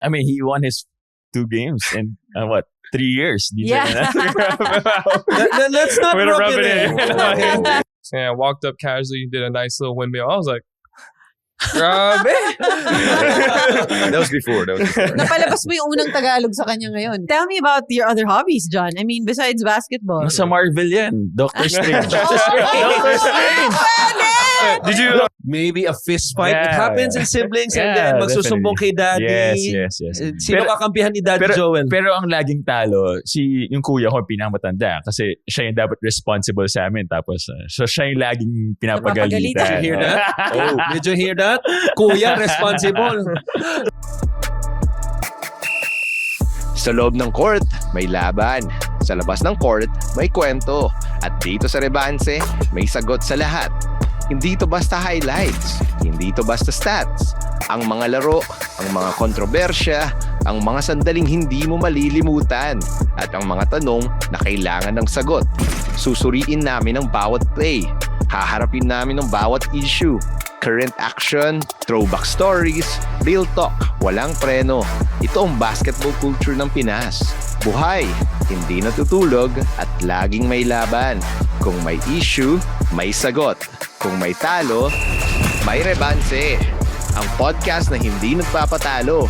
I mean, he won his 2 games in 3 years. Yeah. Let's not rub it in. And I walked up casually, did a nice little windmill. I was like, grabe. That was before. Napalabas mo yung unang Tagalog sa kanya ngayon. Tell me about your other hobbies, John. I mean, besides basketball. Sa Marvel yan. Doctor Strange. Doctor Strange! Did you? Maybe a fist fight. It Yeah. happens in siblings and Yeah, then magsusumbong kay daddy. Yes. Sino kakampihan ni Daddy Joel? Pero ang laging talo, yung kuya ko pinakamatanda kasi siya yung dapat responsible sa amin. Tapos so siya yung laging pinapagalitan. Did you hear that? Oh, did you hear that? Kuya, responsible. Sa loob ng court, may laban. Sa labas ng court, may kwento. At dito sa Rebanse, may sagot sa lahat. Hindi to basta highlights, hindi to basta stats. Ang mga laro, ang mga kontrobersya, ang mga sandaling hindi mo malilimutan, at ang mga tanong na kailangan ng sagot. Susuriin namin ang bawat play. Haharapin namin ang bawat issue. Current action, throwback stories, real talk, walang preno. Ito ang basketball culture ng Pinas. Buhay, hindi natutulog at laging may laban. Kung may issue, may sagot. Kung may talo, may Rebanse. Ang podcast na hindi nagpapatalo.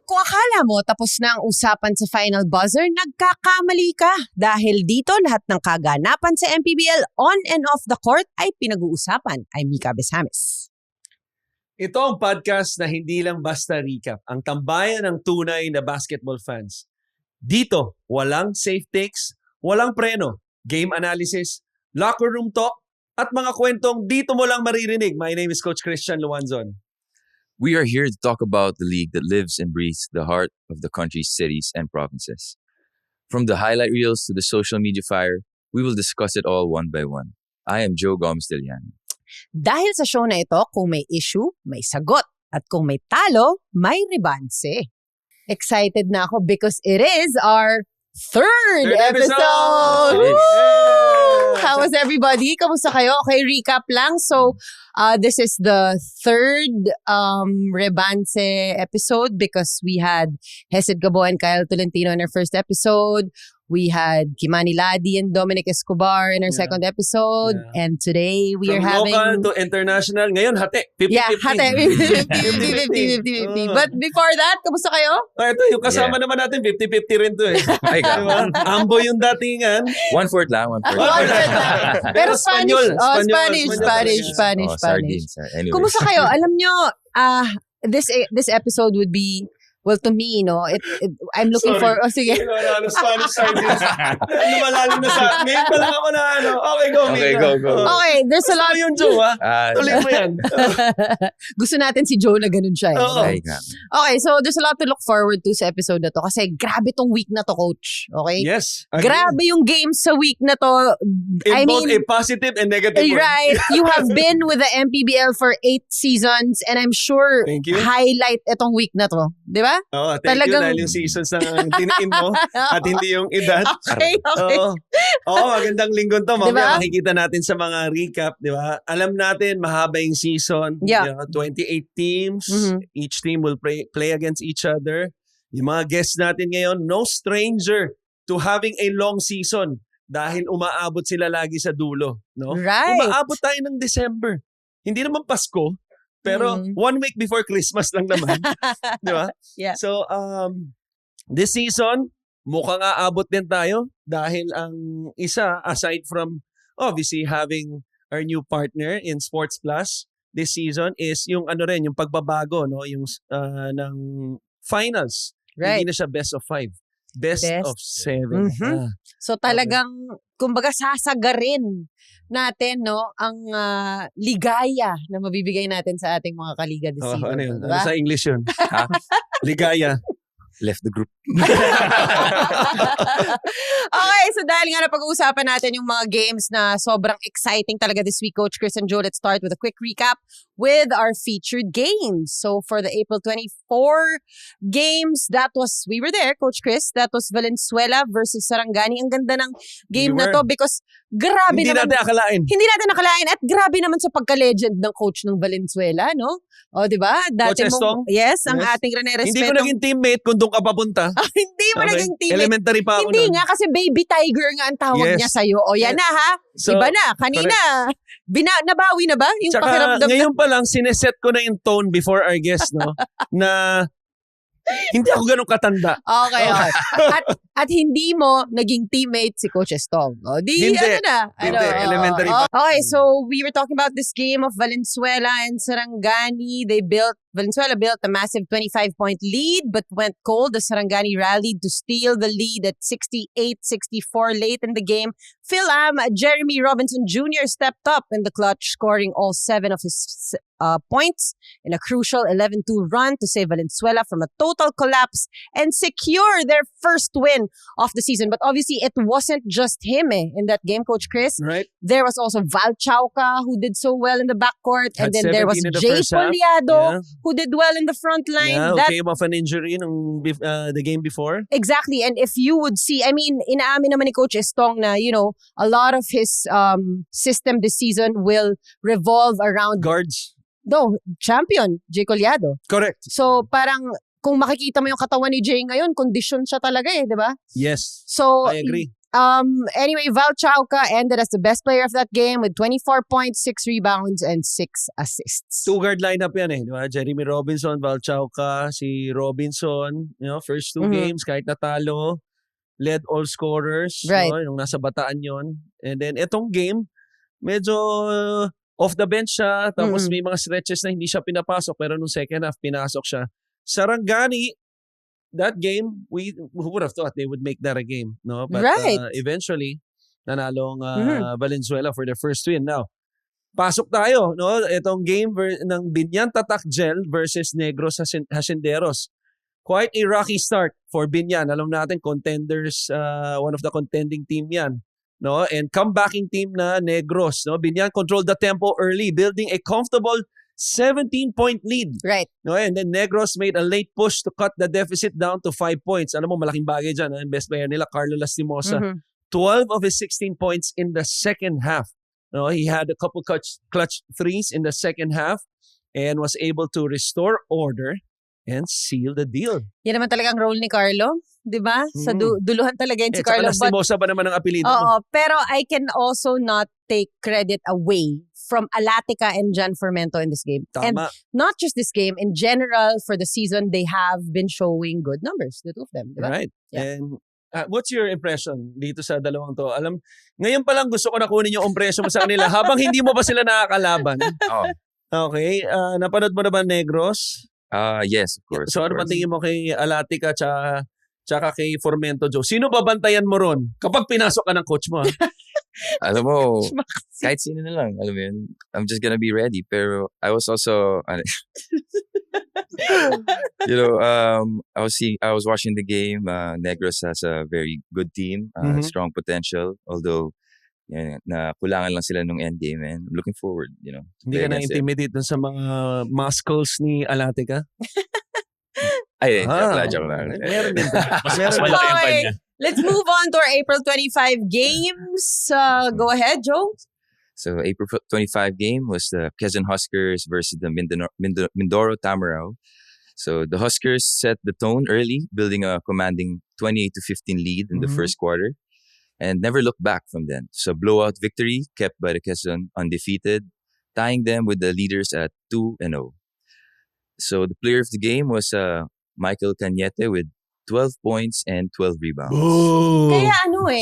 Kung akala mo tapos na ang usapan sa final buzzer, nagkakamali ka. Dahil dito lahat ng kaganapan sa MPBL on and off the court ay pinag-uusapan. I'm Mika Besames. Ito ang podcast na hindi lang basta recap. Ang tambayan ng tunay na basketball fans. Dito, walang safe takes, walang preno, game analysis, locker room talk, at mga kwentong dito mo lang maririnig. My name is Coach Christian Luanzon. We are here to talk about the league that lives and breathes the heart of the country's cities and provinces. From the highlight reels to the social media fire, we will discuss it all one by one. I am Joe Gomez-Delian. Dahil sa show na ito, kung may issue, may sagot. At kung may talo, may rebanse. Excited na ako because it is our third episode! It is. Woo! How was everybody? Kamusta kayo? Okay, recap lang. So, this is the third Rebanse episode because we had Hesed Gabo and Kyle Tolentino in our first episode. We had Kimani Ladi and Dominic Escobar in our second episode. Yeah. And today we From are having... local to international. Ngayon, hati. 50-50. Yeah, hati. 50-50. But before that, kamusta kayo? Ito, yung kasama naman natin, 50-50 rin to eh. Ay, Diba? Ambo yung datingan. 1/4 lang. Pero Spanish. Oh, Spanish. Oh, sardines. Anyway. Kumusta kayo? Alam nyo, this episode would be, well, to me, I'm looking for... Oh, sige. Spanish sardines. Lumalalim na sa... Ngayon pa lang ako na Okay, go. Okay, Mika. go. Okay, there's a lot... Gusto mo yung Joe, ha? Tuloy mo yan. Gusto natin si Joe na ganun siya. Oo. Ay, grabe. Okay, so there's a lot to look forward to sa episode na to kasi grabe tong week na to, Coach. Okay? Yes. Grabe yung games sa week na to. In both a positive and negative way. Right. You have been with the MPBL for 8 seasons and I'm sure Thank you. highlight itong week na to. Di ba? Oo, thank Talagang- you dahil yung seasons na tiniin mo at hindi yung edad. Okay. Oo, magandang linggo to. Mamaya Diba? makikita natin sa mga recap, di ba? Alam natin, mahaba yung season. Yeah. 28 teams. Mhm. Each team will play against each other. Yung mga guests natin ngayon, no stranger to having a long season dahil umaabot sila lagi sa dulo. No? Right. Umaabot tayo ng December. Hindi naman Pasko, pero 1 week before Christmas lang naman. Di ba? Yeah. So, this season, mukhang aabot din tayo dahil ang isa, aside from obviously having our new partner in Sports Plus this season is yung yung pagbabago, no? Yung ng finals. Right. Hindi na siya best of 5. Best of 7. Mhm. So talagang, kumbaga sasagarin natin, no, ang ligaya na mabibigay natin sa ating mga kaliga this season. Ano yun? Diba? Ano sa English yun? Ligaya. Left the group. Okay, so dahil nga napag-uusapan natin yung mga games na sobrang exciting talaga this week, Coach Chris and Joe, let's start with a quick recap. with our featured games. So for the April 24 games, we were there, Coach Chris. That was Valenzuela versus Sarangani. Ang ganda ng game We na were. to because grabe Hindi naman. natin akalain. Hindi natin nakalain at grabe naman sa pagka-legend ng coach ng Valenzuela, no? O, di ba? Coach Estong? Yes, ang Yes. ating Rene Hindi ko Respeto. naging teammate kung doon ka papunta. Hindi mo Okay. naging teammate. Elementary pa ako Hindi nun. nga, kasi baby tiger nga ang tawag Yes. niya sa'yo. O, yan Yes. na ha. So, Iba na. Kanina, nabawi na ba? Yung Tsaka pakiramdam ngayon pa lang, sineset ko na yung tone before our guest, no? Na hindi ako ganun katanda. Okay. At hindi mo naging teammate si Coach Estong. O, di, Hindi. ano na. Hindi. Elementary pa. Okay, so we were talking about this game of Valenzuela and Sarangani. Valenzuela built a massive 25-point lead but went cold. The Sarangani rallied to steal the lead at 68-64 late in the game. Phil Jeremy Robinson Jr. stepped up in the clutch, scoring all 7 of his points in a crucial 11-2 run to save Valenzuela from a total collapse and secure their first win of the season. But obviously, it wasn't just him in that game, Coach Chris. Right? There was also Val Chauca, who did so well in the backcourt. And Had then there was 17 in the Jay first half. Poliado, Yeah. who did well in the front line. Yeah, who That came off an injury nung the game before. Exactly. And if you would see, I mean, inaamin naman ni Coach Estong na, a lot of his system this season will revolve around, Guards. champion, Jay Collado. Correct. So, parang, kung makikita mo yung katawan ni Jay ngayon, condition siya talaga di ba? Yes. So, I agree. Anyway, Val Chauca ended as the best player of that game with 24 points, 6 rebounds, and 6 assists. Two-guard lineup yan di ba? Jeremy Robinson, Val Chauca, si Robinson, first two Mhm. games, kahit natalo, led all scorers. Right. Yung nasa Bataan yon. And then, etong game, medyo off the bench siya, tapos may mga stretches na hindi siya pinapasok, pero nung second half, pinasok siya. Sarangani, that game, who would have thought they would make that a game, no? But Right. Eventually, nanalong Valenzuela for their first win. Now, pasok tayo, no? Itong game ng Binyan Tatak Gel versus Negros Hacenderos. Quite a rocky start for Binyan. Alam natin, contenders, one of the contending team yan. No? And comebacking team na Negros. No? Binyan controlled the tempo early, building a comfortable 17-point lead. Right. No? And then Negros made a late push to cut the deficit down to 5 points. Alam mo, malaking bagay dyan. Ang best player nila, Carlo Lastimosa. Mhm. 12 of his 16 points in the second half. No, he had a couple clutch threes in the second half and was able to restore order and seal the deal. Yan naman talagang role ni Carlo, di ba? Sa duluhan talaga yun si Tsaka Carlo. But, Lastimosa ba naman ang apelido mo? oo, pero I can also not take credit away from Alatica and Jan Fermento in this game. And Tama. not just this game, in general, for the season, they have been showing good numbers, the two of them, di ba? Right. Yeah. And what's your impression dito sa dalawang to? Ngayon pa lang gusto ko na kunin yung impression mo sa kanila habang hindi mo pa sila nakakalaban. Oh. Okay. Napanood mo na ba Negros? Yes, of course. So of ano ba course. tingin mo kay Alatica tsaka kay Formento Joe? Sino babantayan mo ron kapag pinasok ka ng coach mo? Alam mo, kahit sino na lang, alam mo yun, I'm just gonna be ready. Pero I was also, I was watching the game. Negros has a very good team, Mhm. strong potential. Although, na kulangan lang sila nung end game. And I'm looking forward, to Hindi play ka against it. na-intimidate dun sa mga muscles ni Alatica? Ay, joke lang. Meron din. Mas Meron din. malaki ang Okay. kanya. Let's move on to our April 25 games. Go ahead, Joe. So April 25 game was the Quezon Huskers versus the Mindoro Tamarao. So the Huskers set the tone early, building a commanding 28-15 lead in the Mhm. first quarter and never looked back from then. So blowout victory kept by the Quezon undefeated, tying them with the leaders at 2-0. So the player of the game was Michael Cañete with 12 points and 12 rebounds. Ooh. Kaya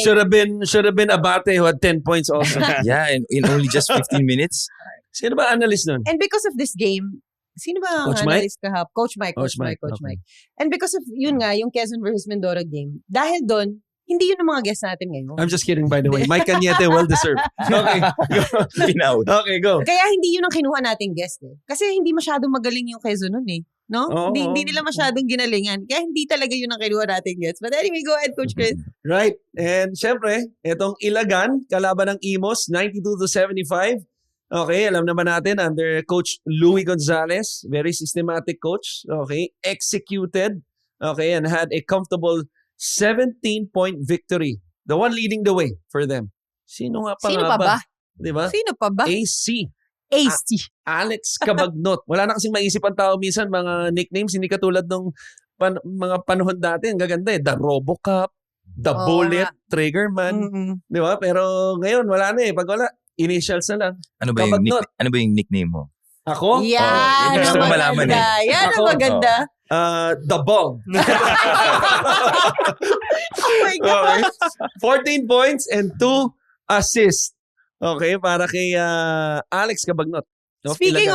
Should have been Abate who had 10 points also. Yeah, and in only just 15 minutes. Sino ba analyst nun? And because of this game, sino ba ang Coach Mike? analyst kahap? Coach Mike. Okay. And because of, yun nga, yung Quezon versus Mindoro game, dahil doon, hindi yun ang mga guests natin ngayon. I'm just kidding, by the way. Mike Cañete, well deserved. Okay. Pinawd. Okay, go. Kaya hindi yun ang kinuha nating guest Kasi hindi masyadong magaling yung Quezon nun No? Oo. Hindi nila masyadong ginalingan. Kaya hindi talaga yun ang kinuha nating guest. But anyway, go ahead, Coach Chris. Right. And syempre, itong Ilagan, kalaban ng Imos, 92-75. Okay, alam naman natin, under Coach Louis Gonzalez, very systematic coach. Okay, executed. Okay, and had a comfortable 17-point victory. The one leading the way for them. Sino nga pa Sino nga pa ba? Diba? Sino pa ba? AC. AC. Alex Cabagnot. Wala na kasing maisip ang tao minsan, mga nicknames, hindi katulad nung mga panahon dati. Ang gaganda eh. The Robocup, The Oo Bullet, nga. Triggerman. Mm-mm. Di ba? Pero ngayon, wala na eh. Pag wala, initials na lang. Ano ba yung nickname mo? Ako? Yan gusto ang ko malaman maganda. Yan ang Ako, maganda. The Bog. Oh my God. Okay. 14 points and 2 assists. Okay, para kay Alex Cabagnot. No, Speaking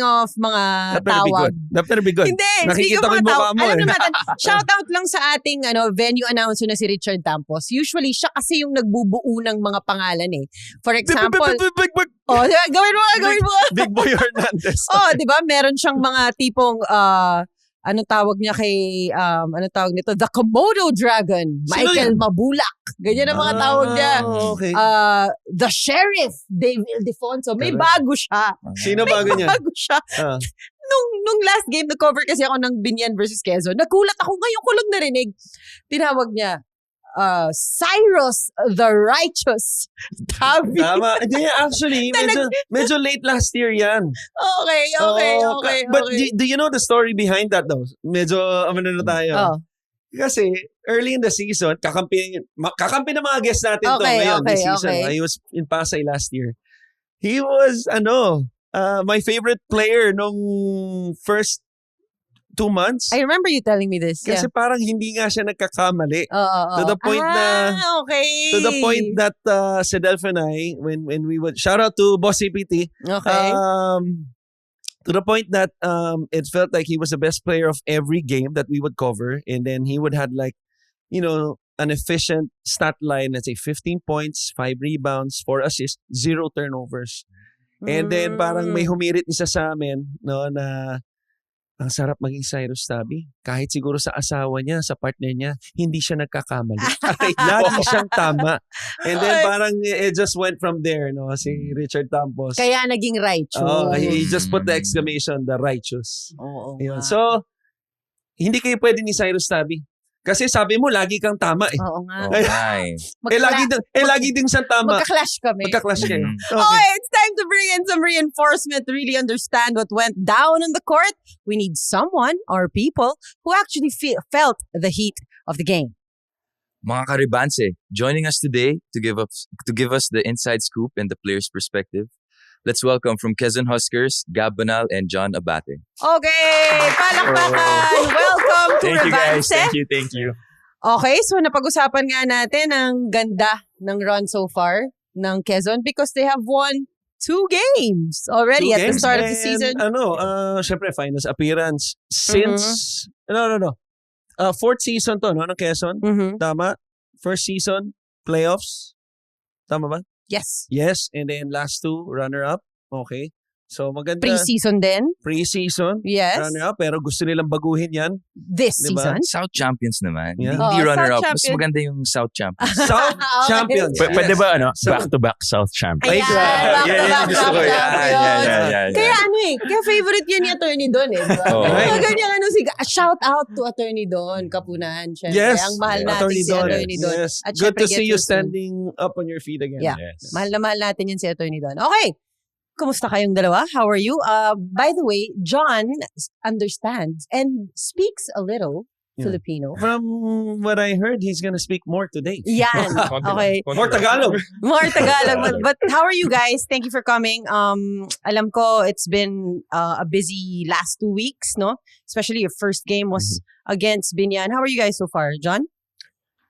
of mga tawag. That better be good. Hindi, speaking Nakikita of ko mga yung tawag. mukha mo Alam eh. naman natin, shout out lang sa ating venue announcer na si Richard Tampos. Usually, siya kasi yung nagbubuo ng mga pangalan eh. For example, gawin mo. Big Boy Hernandez. Di ba? Meron siyang mga tipong anong tawag niya kay anong tawag nito? The Komodo Dragon. Sino Michael yan? Mabulak. Ganyan ang mga tawag niya. Okay. The Sheriff, Dave Ildefonso. May Correct. bago siya. Sino bago niya? Bago siya. Ah. Nung last game, nag-cover kasi ako ng Binyan versus Quezon. Nagulat ako. Ngayon ko lang narinig. Tinawag niya, Cyrus the Righteous. Tabi. Tama. Hindi, actually, medyo late last year yan. Okay. But do you know the story behind that though? Medyo, na tayo. Oh. Kasi, early in the season, kakampi ng mga guests natin to ngayon this season. He was in Pasay last year. He was, my favorite player nung first 2 months. I remember you telling me this. Kasi parang hindi nga siya nagkakamali. To the point okay. To the point that Sedelf and I, when we would, shout out to Boss CPT, Okay. to the point that it felt like he was the best player of every game that we would cover. And then he would have an efficient stat line, let's say 15 points, 5 rebounds, 4 assists, 0 turnovers. And then parang may humirit isa sa amin, no, na ang sarap maging Cyrus Tabi. Kahit siguro sa asawa niya, sa partner niya, hindi siya nagkakamali. Lagi siyang tama. And then parang it just went from there, no? Si Richard Tampos. Kaya naging righteous. He just put the exclamation, the righteous. Oo. Yun. So, hindi kayo pwede ni Cyrus Tabi. Kasi sabi mo, lagi kang tama eh. Oo nga. Lagi din siyang tama. Magka-clash kami. Magka-clash kayo. Okay, it's time to bring in some reinforcement to really understand what went down on the court. We need someone or people who actually felt the heat of the game. Mga Karibanse, joining us today to give us the inside scoop and the player's perspective. Let's welcome from Quezon Huskers, Gab Banal and John Abate. Okay, palakpakan! Welcome to Thank you guys. Revanse. Thank you. Okay, so napag-usapan nga natin ang ganda ng run so far ng Quezon because they have won 2 games already at the start of the season. Syempre, finals appearance since, fourth season to, no, ng Quezon. Mhm. Tama? First season, playoffs. Tama ba? Yes. Yes, and then last 2, runner-up. Okay. So, maganda. Pre-season din. Pre-season, Yes. runner-up. Pero gusto nilang baguhin yan. This Diba? season. South Champions naman. Yeah. Hindi Oh, runner-up. South Mas Champions. maganda yung South Champions. South Okay. Champions. Pwede ba So, back-to-back South champion? Ayan, back-to-back gusto ko yan. champions. Kaya kaya favorite yun ni Attorney Don eh. Diba? Oh. Kaya ganyan shout out to Attorney Don, Kapunan. Syempre, Yes. ang mahal natin Attorney si Don. Attorney Don. Yes. At Good syempre, to see get you you soon. standing up on your feet again. Yeah. Yes. Mahal na mahal natin yun si Attorney Don. Okay. Kumusta kayong dalawa? How are you? By the way, John understands and speaks a little Yeah. Filipino. From what I heard, he's gonna speak more today. Yan. Okay. More Tagalog. More Tagalog. But how are you guys? Thank you for coming. Alam ko it's been a busy last 2 weeks, no? Especially your first game was against Binyan. How are you guys so far, John?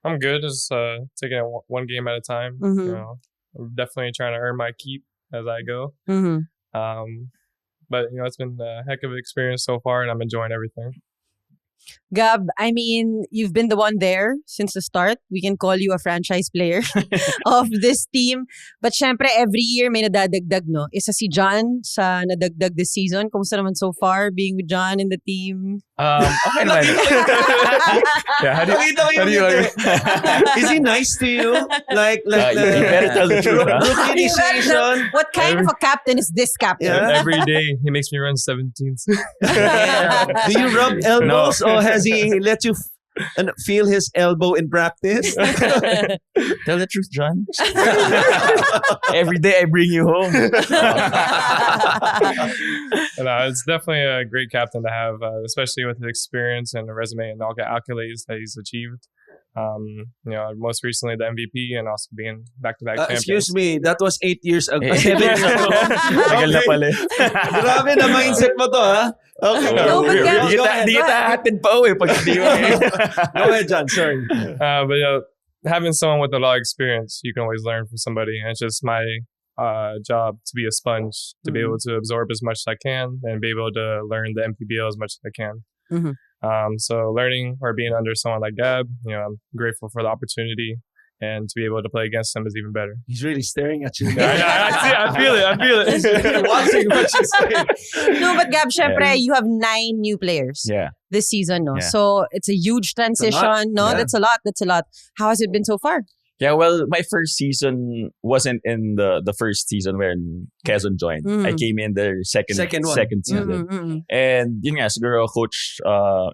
I'm good. Just taking it one game at a time. Mhm. You know, I'm definitely trying to earn my keep as I go. Mm-hmm. But it's been a heck of an experience so far, and I'm enjoying everything. Gab, I mean, you've been the one there since the start. We can call you a franchise player of this team. But syempre, every year may nadadagdag, no? Isa si John sa nadagdag this season. Kumusta naman so far being with John in the team? Okay naman. Yeah, how do you, Nakita ko how do you yung Is he nice to you? Like you better tell the truth, huh? rookie initiation? What kind of a captain is this captain? Yeah. Every day he makes me run 17s. Do you rub elbows or has he let you feel his elbow in practice? Tell the truth, John. Every day I bring you home. It's definitely a great captain to have, especially with his experience and the resume and all the accolades that he's achieved. Most recently the MVP and also being back-to-back champions. Excuse me, that was 8 years ago. 7 7 years ago. Tagal na pala. Grabe na mindset mo to, ha? Okay. No, but Gab- Di kita hatid pa pag hindi mo Go ahead, John. Sorry. But having someone with a lot of experience, you can always learn from somebody. And it's just my job to be a sponge, to be able to absorb as much as I can and be able to learn the MPBL as much as I can. Mhm. So learning or being under someone like Gab, I'm grateful for the opportunity. And to be able to play against him is even better. He's really staring at you. I see it. I feel it. He's really watching what you say. No, but Gab, syempre, you have 9 new players Yeah. this season, no? Yeah. So it's a huge transition, no? Yeah. That's a lot. How has it been so far? Yeah, well, my first season wasn't in the first season when Quezon joined. I came in the second Second season. Mm-mm. And yun nga, siguro Coach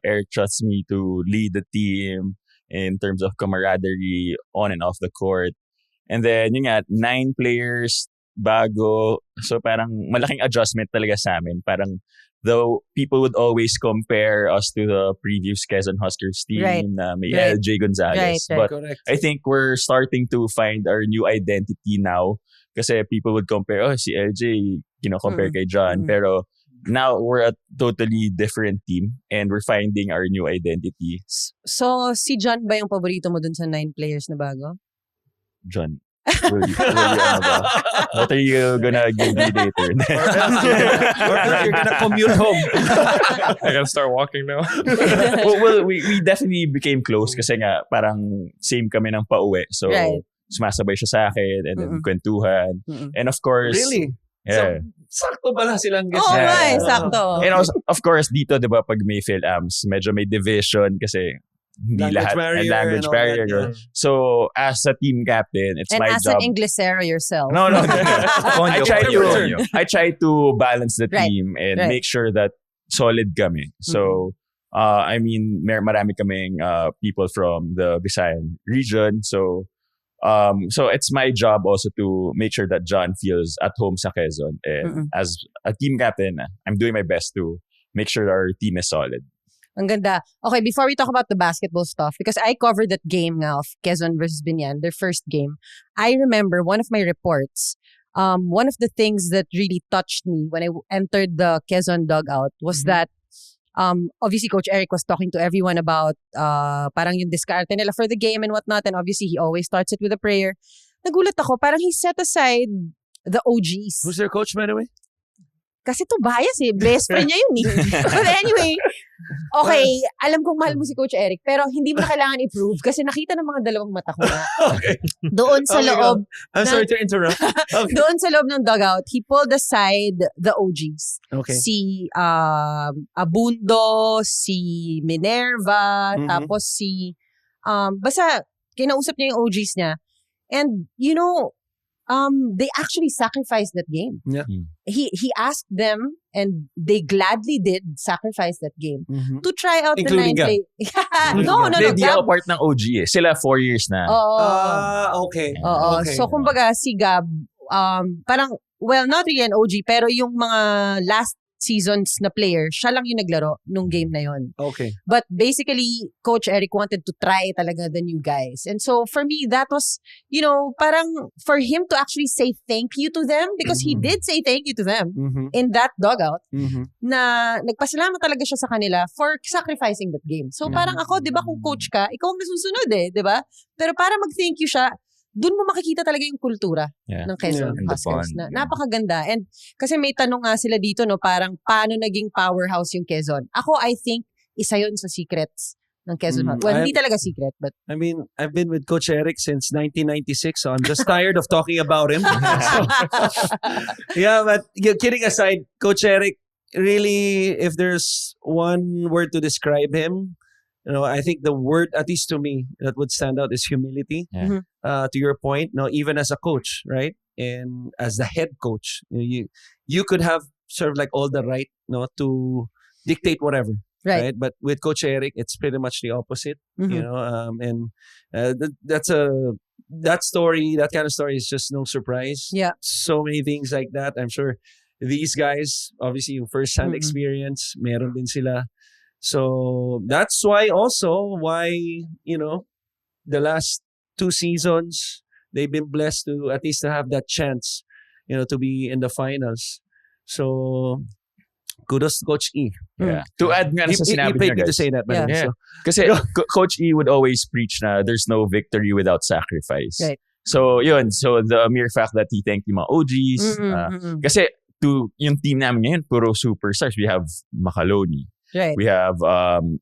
Eric trusts me to lead the team in terms of camaraderie on and off the court. And then yun nga, 9 players, bago. So parang malaking adjustment talaga sa amin. Parang though people would always compare us to the previous Quezon Huskers team Right. na may Right. LJ Gonzalez. Right. But Correct. I think we're starting to find our new identity now. Kasi people would compare, si LJ, compare kay John. Pero now we're a totally different team and we're finding our new identity. So, si John ba yung paborito mo dun sa 9 players na bago? John, will you ano ba? What are you gonna give me later? Or else you're gonna commute home. I gotta start walking now. well, we definitely became close kasi nga parang same kami ng pauwi. So, Right. sumasabay siya sa akin and then kwentuhan. Mm-mm. And of course, Really? yeah. Sakto pala silang guest. Oo Yeah. nga, sakto. And also, of course, dito, di ba, pag may PhilAms, medyo may division kasi hindi Language lahat barrier language and all barrier. that, no? So, as a team captain, it's And my as job. an Inglesero yourself. No. I try to balance the Right. team and Right. make sure that solid kami. So, I mean, marami kaming people from the Visayan region. So it's my job also to make sure that John feels at home sa Quezon. And as a team captain, I'm doing my best to make sure our team is solid. Ang ganda. Okay, before we talk about the basketball stuff, because I covered that game nga of Quezon versus Binyan, their first game, I remember one of my reports, one of the things that really touched me when I entered the Quezon dugout was that obviously Coach Eric was talking to everyone about parang yung diskarte nila for the game and whatnot, and obviously he always starts it with a prayer. Nagulat ako, parang he set aside the OGs. Who's their coach, by the way? Kasi to bias best friend niya yun But anyway, okay, alam kong mahal mo si Coach Eric, pero hindi mo na kailangan i-prove kasi nakita ng mga dalawang mata ko na. Okay. Doon sa Okay, loob, I'm sorry to interrupt. Okay. doon sa loob ng dugout, he pulled aside the OGs. Okay. Si Abundo, si Minerva, Mhm. tapos si basta kinausap niya yung OGs niya. And they actually sacrificed that game. Yeah. He asked them, and they gladly did sacrifice that game Mhm. to try out Including the 9 Gab. play. No. Hindi Gab. ako part ng OG eh. Sila 4 years na. Oo. Okay. Oo. Okay. So, kumbaga, si Gab, parang, well, not really an OG, pero yung mga last seasons na player, siya lang yung naglaro nung game na yon. Okay. But basically, Coach Eric wanted to try talaga the new guys. And so, for me, that was, parang for him to actually say thank you to them, because he did say thank you to them Mhm. in that dugout, Mhm. na nagpasalamat talaga siya sa kanila for sacrificing that game. So, parang ako, di ba, kung coach ka, ikaw ang nasusunod di ba? Pero para mag-thank you siya, dun mo makikita talaga yung kultura Yeah. ng Quezon And the Huskers. bond. Napakaganda. And kasi may tanong nga sila dito, parang paano naging powerhouse yung Quezon? Ako, I think isa yun sa secrets ng Quezon Hot. Mm, Well, hindi talaga secret, but I mean, I've been with Coach Eric since 1996, so I'm just tired of talking about him. So, yeah, but kidding aside, Coach Eric, really, if there's one word to describe him, I think the word, at least to me, that would stand out is humility. Yeah. Mhm. To your point, even as a coach, right, and as the head coach, you could have sort of like all the right, to dictate whatever. right. But with Coach Eric, it's pretty much the opposite. Mhm. And that kind of story is just no surprise. Yeah. So many things like that. I'm sure these guys, obviously, yung first-hand Mm-mm. experience, meron din sila. So that's why the last 2 seasons, they've been blessed to at least to have that chance, to be in the finals. So kudos to Coach E. Yeah. To add nga sa He sinabi paid niya, me to guys. say that, by the way. Yeah. So, Kasi Coach E would always preach na there's no victory without sacrifice. Right. So, yun. So, the mere fact that he thanked yung mga OGs. Kasi, yung team namin ngayon, puro superstars. We have Macaloni. Right. We have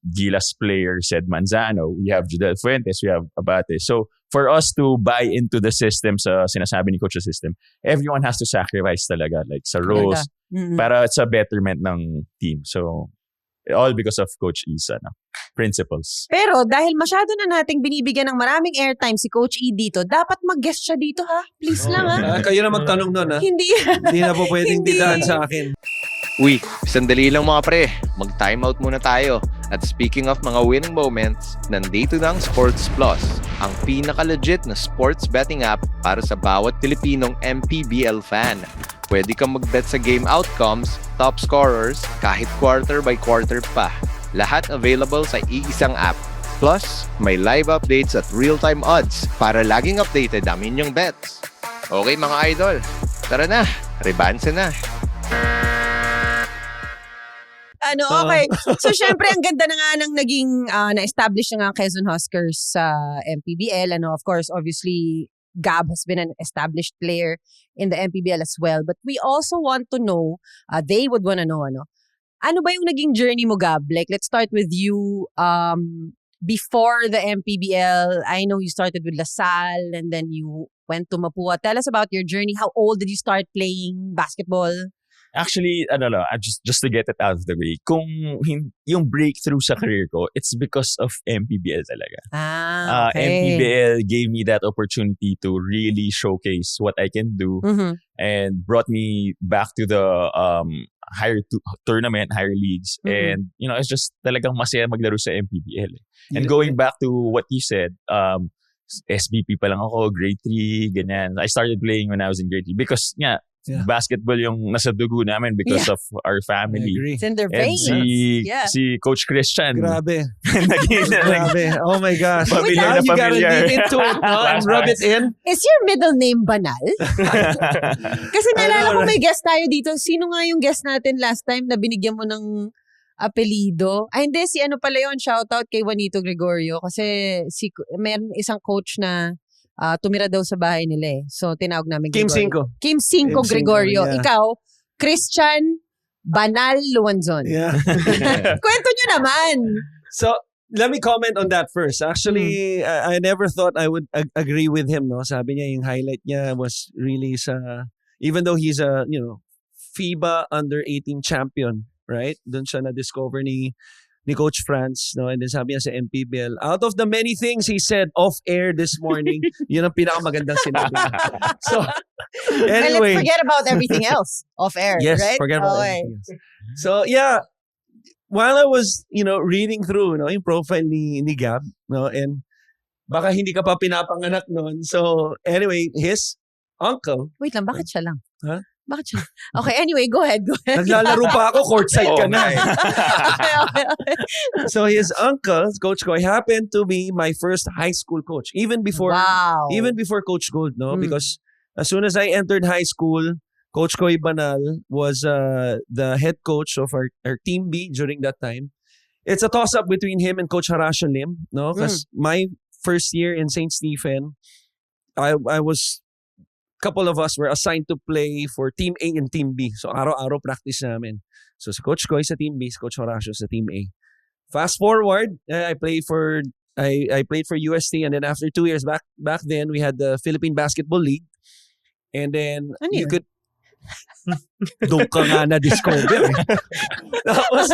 Gilas player, Sed Manzano. We have Judel Fuentes. We have Abate. So, for us to buy into the system sa sinasabi ni Coach sa system, everyone has to sacrifice talaga. Like sa roles, para sa betterment ng team. So, all because of Coach E's principles. Pero dahil masyado na nating binibigyan ng maraming airtime si Coach E dito, dapat mag-guest siya dito ha. Please lang ha. kayo na magtanong nun, ha? Hindi. Hindi na po pwedeng Hindi. didaan sa akin. Uy, sandali lang mga pre. Mag-time out muna tayo. At speaking of mga winning moments, nandito na ang Sports Plus, ang pinaka-legit na sports betting app para sa bawat Pilipinong MPBL fan. Pwede kang mag-bet sa game outcomes, top scorers, kahit quarter by quarter pa. Lahat available sa iisang app. Plus, may live updates at real-time odds para laging updated ang inyong bets. Okay mga idol, tara na, rebanse na. Okay. So, syempre, ang ganda na nga ng naging na-establish na nga ang Quezon Huskers sa MPBL. Of course, obviously, Gab has been an established player in the MPBL as well. But we also want to know, they would want to know, ano ba yung naging journey mo, Gab? Like, let's start with you. Before the MPBL, I know you started with LaSalle and then you went to Mapua. Tell us about your journey. How old did you start playing basketball? Actually, just to get it out of the way, yung breakthrough sa career ko, it's because of MPBL talaga. Okay. MPBL gave me that opportunity to really showcase what I can do and brought me back to the higher tournament, higher leagues. And, it's just talagang masaya maglaro sa MPBL. And going back to what you said, SBP pa lang ako, grade 3, ganyan. I started playing when I was in grade 3 because, basketball yung nasa dugo namin because of our family. I agree. It's in their And veins. si Coach Christian. Grabe. Naging Grabe. Oh my gosh. Familiar Now na you gotta familiar. dig into it, no? And rub it in. Is your middle name Banal? Kasi naalala ko may guest tayo dito. Sino nga yung guest natin last time na binigyan mo ng apelido? Ay, hindi. Si ano pala yun? Shoutout kay Juanito Gregorio. Kasi meron isang coach na tumira daw sa bahay nila eh. So, tinawag namin Kim Gregorio. Cinco. Kim Cinco Kim Cinco, Gregorio. yeah. Ikaw, Christian Banal Luanzon. Yeah. Kwento nyo naman. So, let me comment on that first. Actually, I never thought I would agree with him, no? Sabi niya, yung highlight niya was really even though he's a, FIBA under-18 champion, right? Doon siya na-discover ni Coach Franz, no? And then sabi niya sa MPBL, out of the many things he said off-air this morning, yun ang pinakamagandang sinabi. So, And anyway. let's forget about everything else off air, Yes, right? forget about Okay. everything else. So, yeah, while I was, reading through, yung profile ni Gab, no, and baka hindi ka pa pinapanganak noon. So, anyway, his uncle, Wait lang, bakit siya lang? Huh? Bakit siya? Okay, anyway, go ahead. naglalaro pa ako, courtside ka na. Okay. So, his uncle, Coach Koy, happened to be my first high school coach. Even before Coach Gold, no? Because as soon as I entered high school, Coach Koy Banal was the head coach of our Team B during that time. It's a toss-up between him and Coach Horacio Lim, no? Because my first year in St. Stephen, I was, couple of us were assigned to play for Team A and Team B. So, araw-araw practice namin. So, si Coach Koy sa Team B, si Coach Horacio sa Team A. Fast forward, I played for UST, and then after 2 years back then we had the Philippine Basketball League, and then Ano you yun? could doon ka nga na-discover. Tapos,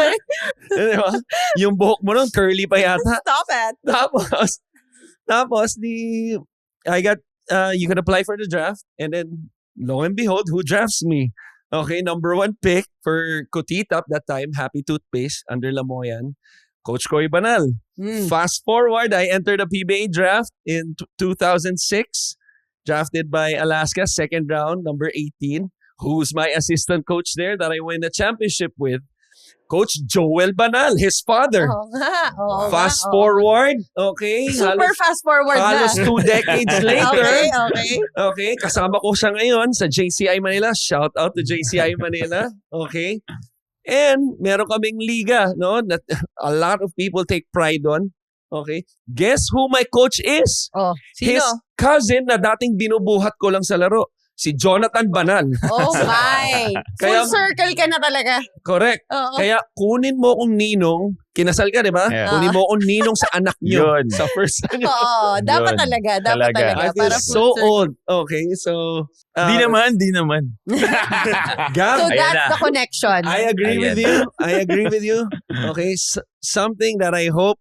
di ba? Yung buhok mo nun, curly pa yata. Stop it. Tapos, I got, you can apply for the draft, and then, lo and behold, who drafts me? Okay, number 1 pick for Kotitap that time, Happy Toothpaste, under Lamoyan, Coach Coy Banal. Fast forward, I entered the PBA draft in 2006, drafted by Alaska, second round, number 18. Who's my assistant coach there that I win the championship with? Coach Joel Banal, his father. Oo nga. Oo Fast nga, oo. forward, okay? Super fast forward na. Halos 2 decades later. Okay. Okay, kasama ko siya ngayon sa JCI Manila. Shout out to JCI Manila. Okay? And meron kaming liga, no? That a lot of people take pride on. Okay? Guess who my coach is? Oh, His sino? cousin na dating binubuhat ko lang sa laro. Si Jonathan Banal. Oh my. Full Kaya- circle ka na talaga. Correct. Oo. Kaya kunin mo kong ninong, kinasal ka, di ba? Yeah. Kunin mo kong ninong sa anak nyo. Yun. Sa first ano. Oo, dapat Yun. talaga. Dapat Talaga. talaga. I feel Para so full circle. old. Okay, so... Di naman. Gab, So Ayan that's na. the connection. I agree with you. Okay, something that I hope,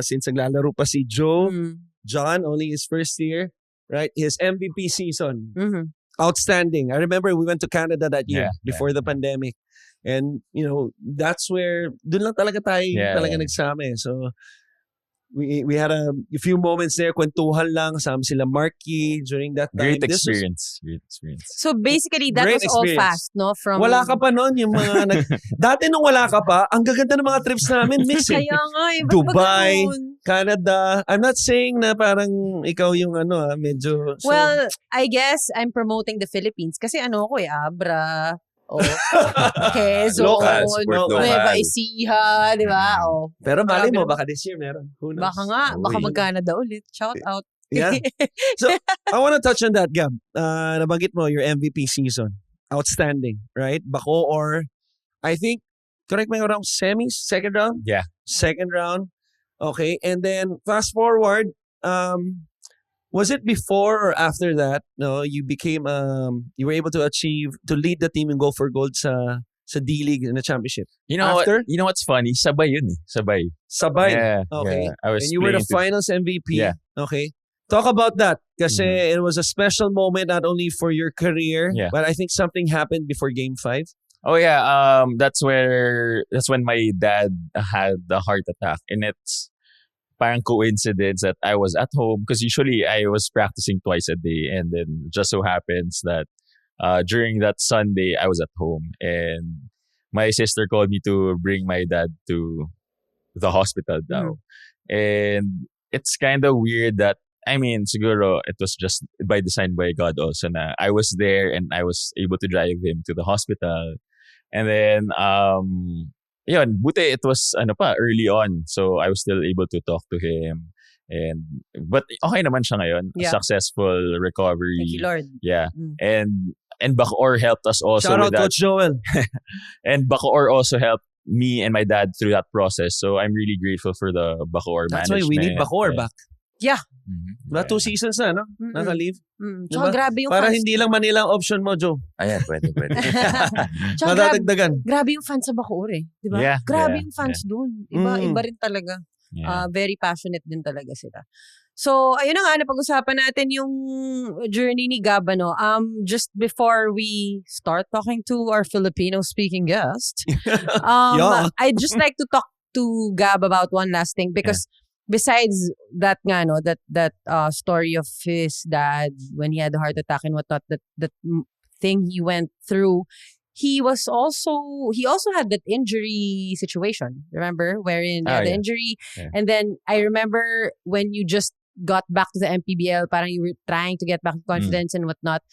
since naglalaro pa si Joe, John, only his first year, right? His MVP season. Mhm. Outstanding. I remember we went to Canada that year Yeah, before the pandemic. And, that's where, dun lang talaga tayo talaga nagsama eh. So, we had a few moments there, kwentuhan lang, kasama sila Marky during that time. Great This was- experience. Great experience. So basically, that Great was all experience. fast, no? From Wala ka pa noon, yung mga dati nung wala ka pa, ang gaganda ng mga trips namin, mix eh. Kaya nga, ba't ba Dubai, ganun? Canada. I'm not saying na parang ikaw yung medyo... so- Well, I guess I'm promoting the Philippines kasi ano ko Abra, Quezon, Locals, Puerto Nueva Local. Ecija, di ba? Oh. pero mali mo, Grabe. baka this year meron. Who knows? Baka nga, baka Uy. mag-Canada ulit. Shout out. Yeah. So, I want to touch on that, Gab. Nabanggit mo, your MVP season. Outstanding, right? Bako or, I think, correct me around semis, second round? Yeah. Second round. Okay. And then, fast forward, was it before or after that, no, you became, you were able to lead the team and go for gold sa D-League in the championship? You know After? what? You know what's funny? Sabay yun eh. Sabay. Sabay. Yeah. Okay. Yeah. I was And you were the playing finals MVP. Yeah. Okay. Talk about that. Kasi Mhm. it was a special moment not only for your career, Yeah. but I think something happened before Game 5. Oh yeah, that's when my dad had the heart attack, and it's parang coincidence that I was at home because usually I was practicing twice a day, and then just so happens that during that Sunday I was at home, and my sister called me to bring my dad to the hospital now, and it's kind of weird that. I mean, siguro, it was just by design by God also na I was there and I was able to drive him to the hospital. And then, yun, buti it was, early on. So, I was still able to talk to him. But okay naman siya ngayon. Yeah. Successful recovery. Thank you, Lord. Yeah. Mm. And Bacoor helped us also Shout with out that. Coach Joel. And Bacoor also helped me and my dad through that process. So, I'm really grateful for the Bacoor That's why management. we need Bacoor back. Mhm. Diba? 2 seasons na, no? Mm-mm. Naka-leave. Tsaka Diba? grabe yung Para fans. hindi lang Manila ang option mo, Joe. Ayan, pwede. Tsaka grabe, Madadagdagan. grabe yung fans sa Bacoor eh. Di ba? Yeah, Grabe yeah, yung fans dun. Iba, Mm. iba rin talaga. Yeah. Very passionate din talaga sila. So, ayun na nga, napag-usapan natin yung journey ni Gab, ano. Just before we start talking to our Filipino-speaking guest, Yeah. I'd just like to talk to Gab about one last thing because besides that nga, no, that story of his dad when he had a heart attack and whatnot, that thing he went through, he also had that injury situation, remember? Wherein he had the yeah. injury. Yeah. And then I remember when you just got back to the MPBL, parang you were trying to get back confidence and whatnot.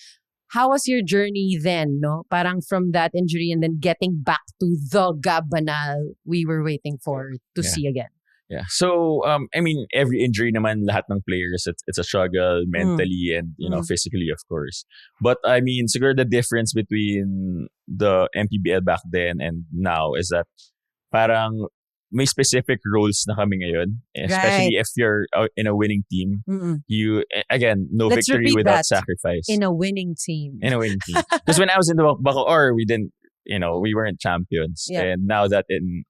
How was your journey then, no? Parang from that injury and then getting back to the Gab Banal we were waiting for to Yeah. see again. Yeah. So, I mean, every injury naman, lahat ng players, it's a struggle mentally and, physically, of course. But, I mean, siguro the difference between the MPBL back then and now is that parang may specific roles na kami ngayon. Especially if you're in a winning team. You, again, no Let's victory repeat without that. sacrifice. In a winning team. In a winning team. Because when I was in the Bacoor, we didn't, we weren't champions. Yeah. And now that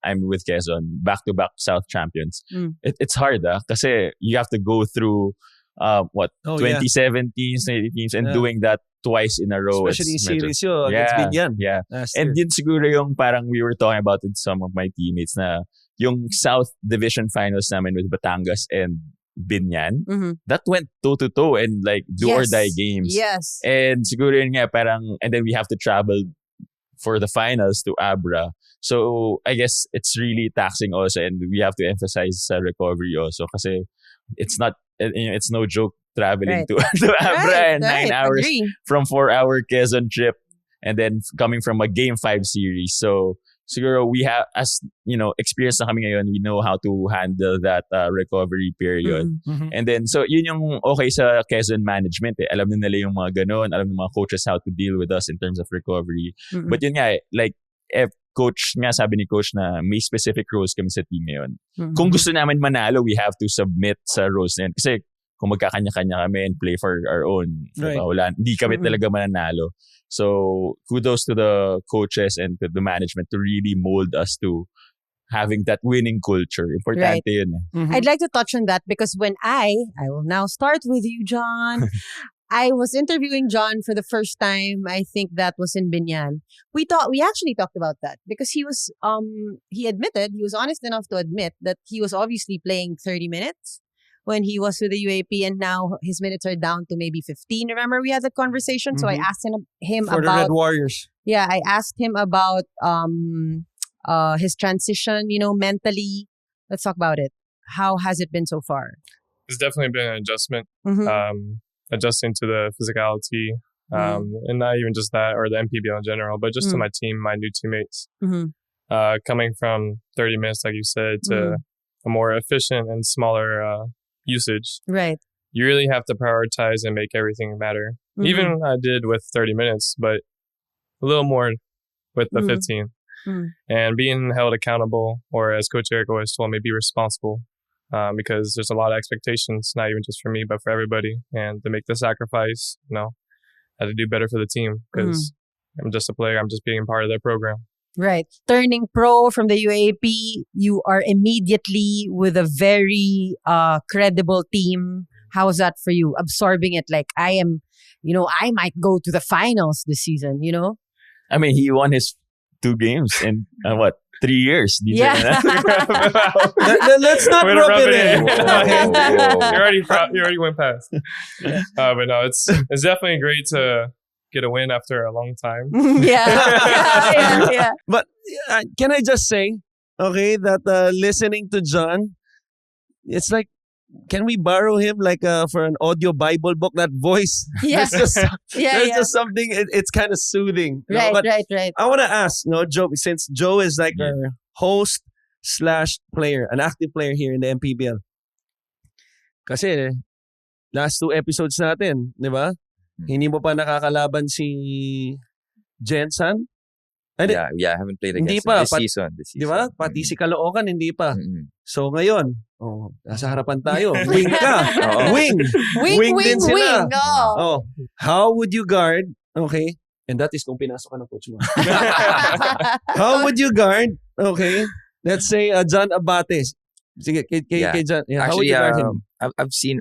I'm with Quezon, back-to-back South champions, it's hard, kasi you have to go through, 2017, 2018, and doing that twice in a row. Especially it's series yun against Binyan. Yeah. Last And year. yun siguro yung parang we were talking about with some of my teammates na yung South Division Finals namin with Batangas and Binyan, that went toe-to-toe and like do or die games. Yes. And siguro yun nga parang, and then we have to travel for the finals to Abra. So I guess it's really taxing also, and we have to emphasize recovery also kasi it's no joke traveling to Abra and 9 hours Agree. from 4-hour Quezon trip and then coming from a Game 5 series. So siguro we have, as experienced na kami ngayon, we know how to handle that recovery period. And then, so yun yung okay sa Quezon management. Alam na nila yung mga ganon. Alam ng mga coaches how to deal with us in terms of recovery. But yun nga, like, if sabi ni coach na may specific roles kami sa team ngayon. Kung gusto namin manalo, we have to submit sa roles na yun. Kasi kung magkakanya-kanya kami and play for our own, Right. hindi kami talaga mananalo. So kudos to the coaches and to the management to really mold us to having that winning culture. Importante yun. I'd like to touch on that because when I will now start with you, John. I was interviewing John for the first time. I think that was in Binyan. We actually talked about that because he was he was honest enough to admit that he was obviously playing 30 minutes when he was with the UAP, and now his minutes are down to maybe 15. Remember we had that conversation? So I asked him For the about Red Warriors. Yeah, I asked him about his transition, mentally. Let's talk about it. How has it been so far? It's definitely been an adjustment. Mhm. Adjusting to the physicality, and not even just that or the MPBL in general, but just to my team, my new teammates. Coming from 30 minutes, like you said, to a more efficient and smaller usage. Right. You really have to prioritize and make everything matter. Even I did with 30 minutes, but a little more with the 15. And being held accountable, or as Coach Eric always told me, be responsible. Because there's a lot of expectations, not even just for me, but for everybody. And to make the sacrifice, I had to do better for the team because I'm just a player. I'm just being part of their program. Right. Turning pro from the UAP, you are immediately with a very credible team. How is that for you? Absorbing it like I am, I might go to the finals this season, I mean, he won his 2 games in 3 years. Yeah. Let's not Way to rub rub it it in. You already went past. But no, it's definitely great to get a win after a long time. yeah. But can I just say, okay, that listening to John, it's like, can we borrow him for an audio Bible book? That voice, Yeah. there's Yeah. just something. It's kind of soothing. Right, But right. I want to ask, Joe, since Joe is like our host / player, an active player here in the MPBL. Kasi last 2 episodes natin, di ba? Hindi mo pa nakakalaban si Jensen. Yeah, I haven't played Hindi against pa, him this season. Di ba? Pati si Caloocan, hindi pa. Mm-mm. So ngayon, nasa harapan tayo. Wing ka. Wing. Wing din sila. Oh. Oh, how would you guard? Okay. And that is kung pinasok ka ng coach mo. How would you guard? Okay. Let's say John Abate. Sige, kay John. Yeah, how would Actually, you guard him? I've seen,